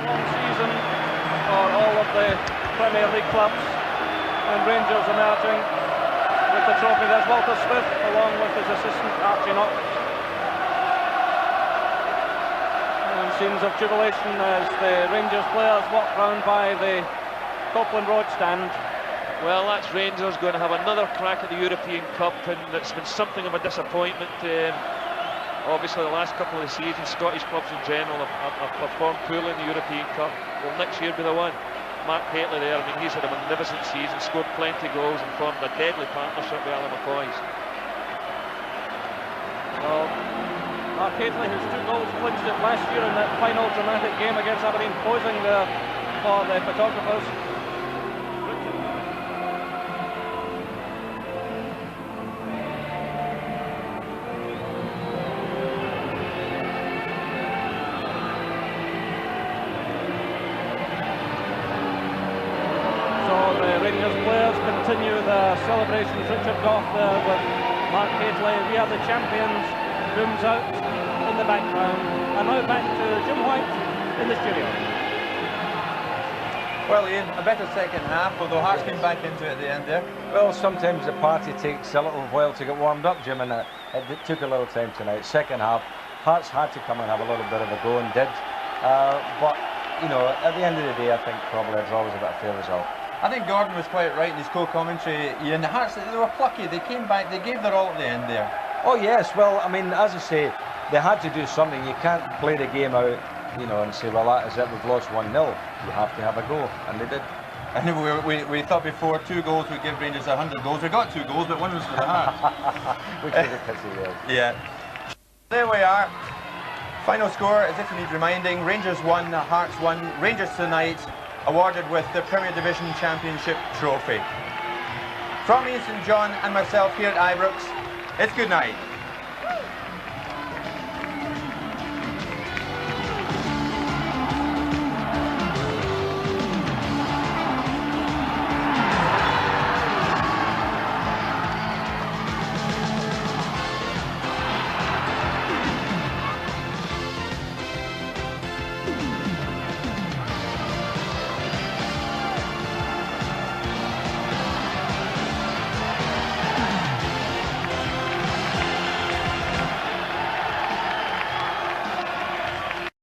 Long season for all of the Premier League clubs, and Rangers emerging with the trophy. There's Walter Smith along with his assistant Archie Knox. And scenes of jubilation as the Rangers players walk round by the Copeland Road stand. Well, that's Rangers going to have another crack at the European Cup, and it's been something of a disappointment. Obviously the last couple of seasons, Scottish clubs in general have performed poorly in the European Cup. Will next year be the one? Mark Hateley there, I mean, he's had a magnificent season, scored plenty of goals and formed a deadly partnership with Alan McCoist. Well, Mark Hateley, whose 2 goals clinched it last year in that final dramatic game against Aberdeen, posing there for the photographers. Continue the celebrations. Richard Gough there with Mark Hateley. We are the champions. Booms out in the background. And now back to Jim White in the studio. Well, Ian, a better second half, although Hearts came back into it at the end there. Well, sometimes the party takes a little while to get warmed up, Jim, and it took a little time tonight. Second half, Hearts had to come and have a little bit of a go, and did. But, you know, at the end of the day, I think probably a draw was a bit of a fair result. I think Gordon was quite right in his co-commentary, Ian. The Hearts, they were plucky. They came back, they gave their all at the end there. Oh yes, well, I mean, as I say, they had to do something. You can't play the game out, you know, and say, well, that is it, we've lost 1-0. You have to have a go, and they did. And we thought before 2 goals would give Rangers 100 goals. We got 2 goals, but 1 was for the Hearts. Which is a pity, yes. Yeah. There we are. Final score, as if you need reminding, Rangers 1, Hearts 1. Rangers tonight awarded with the Premier Division Championship trophy. From Ian St John and myself here at Ibrox, it's good night.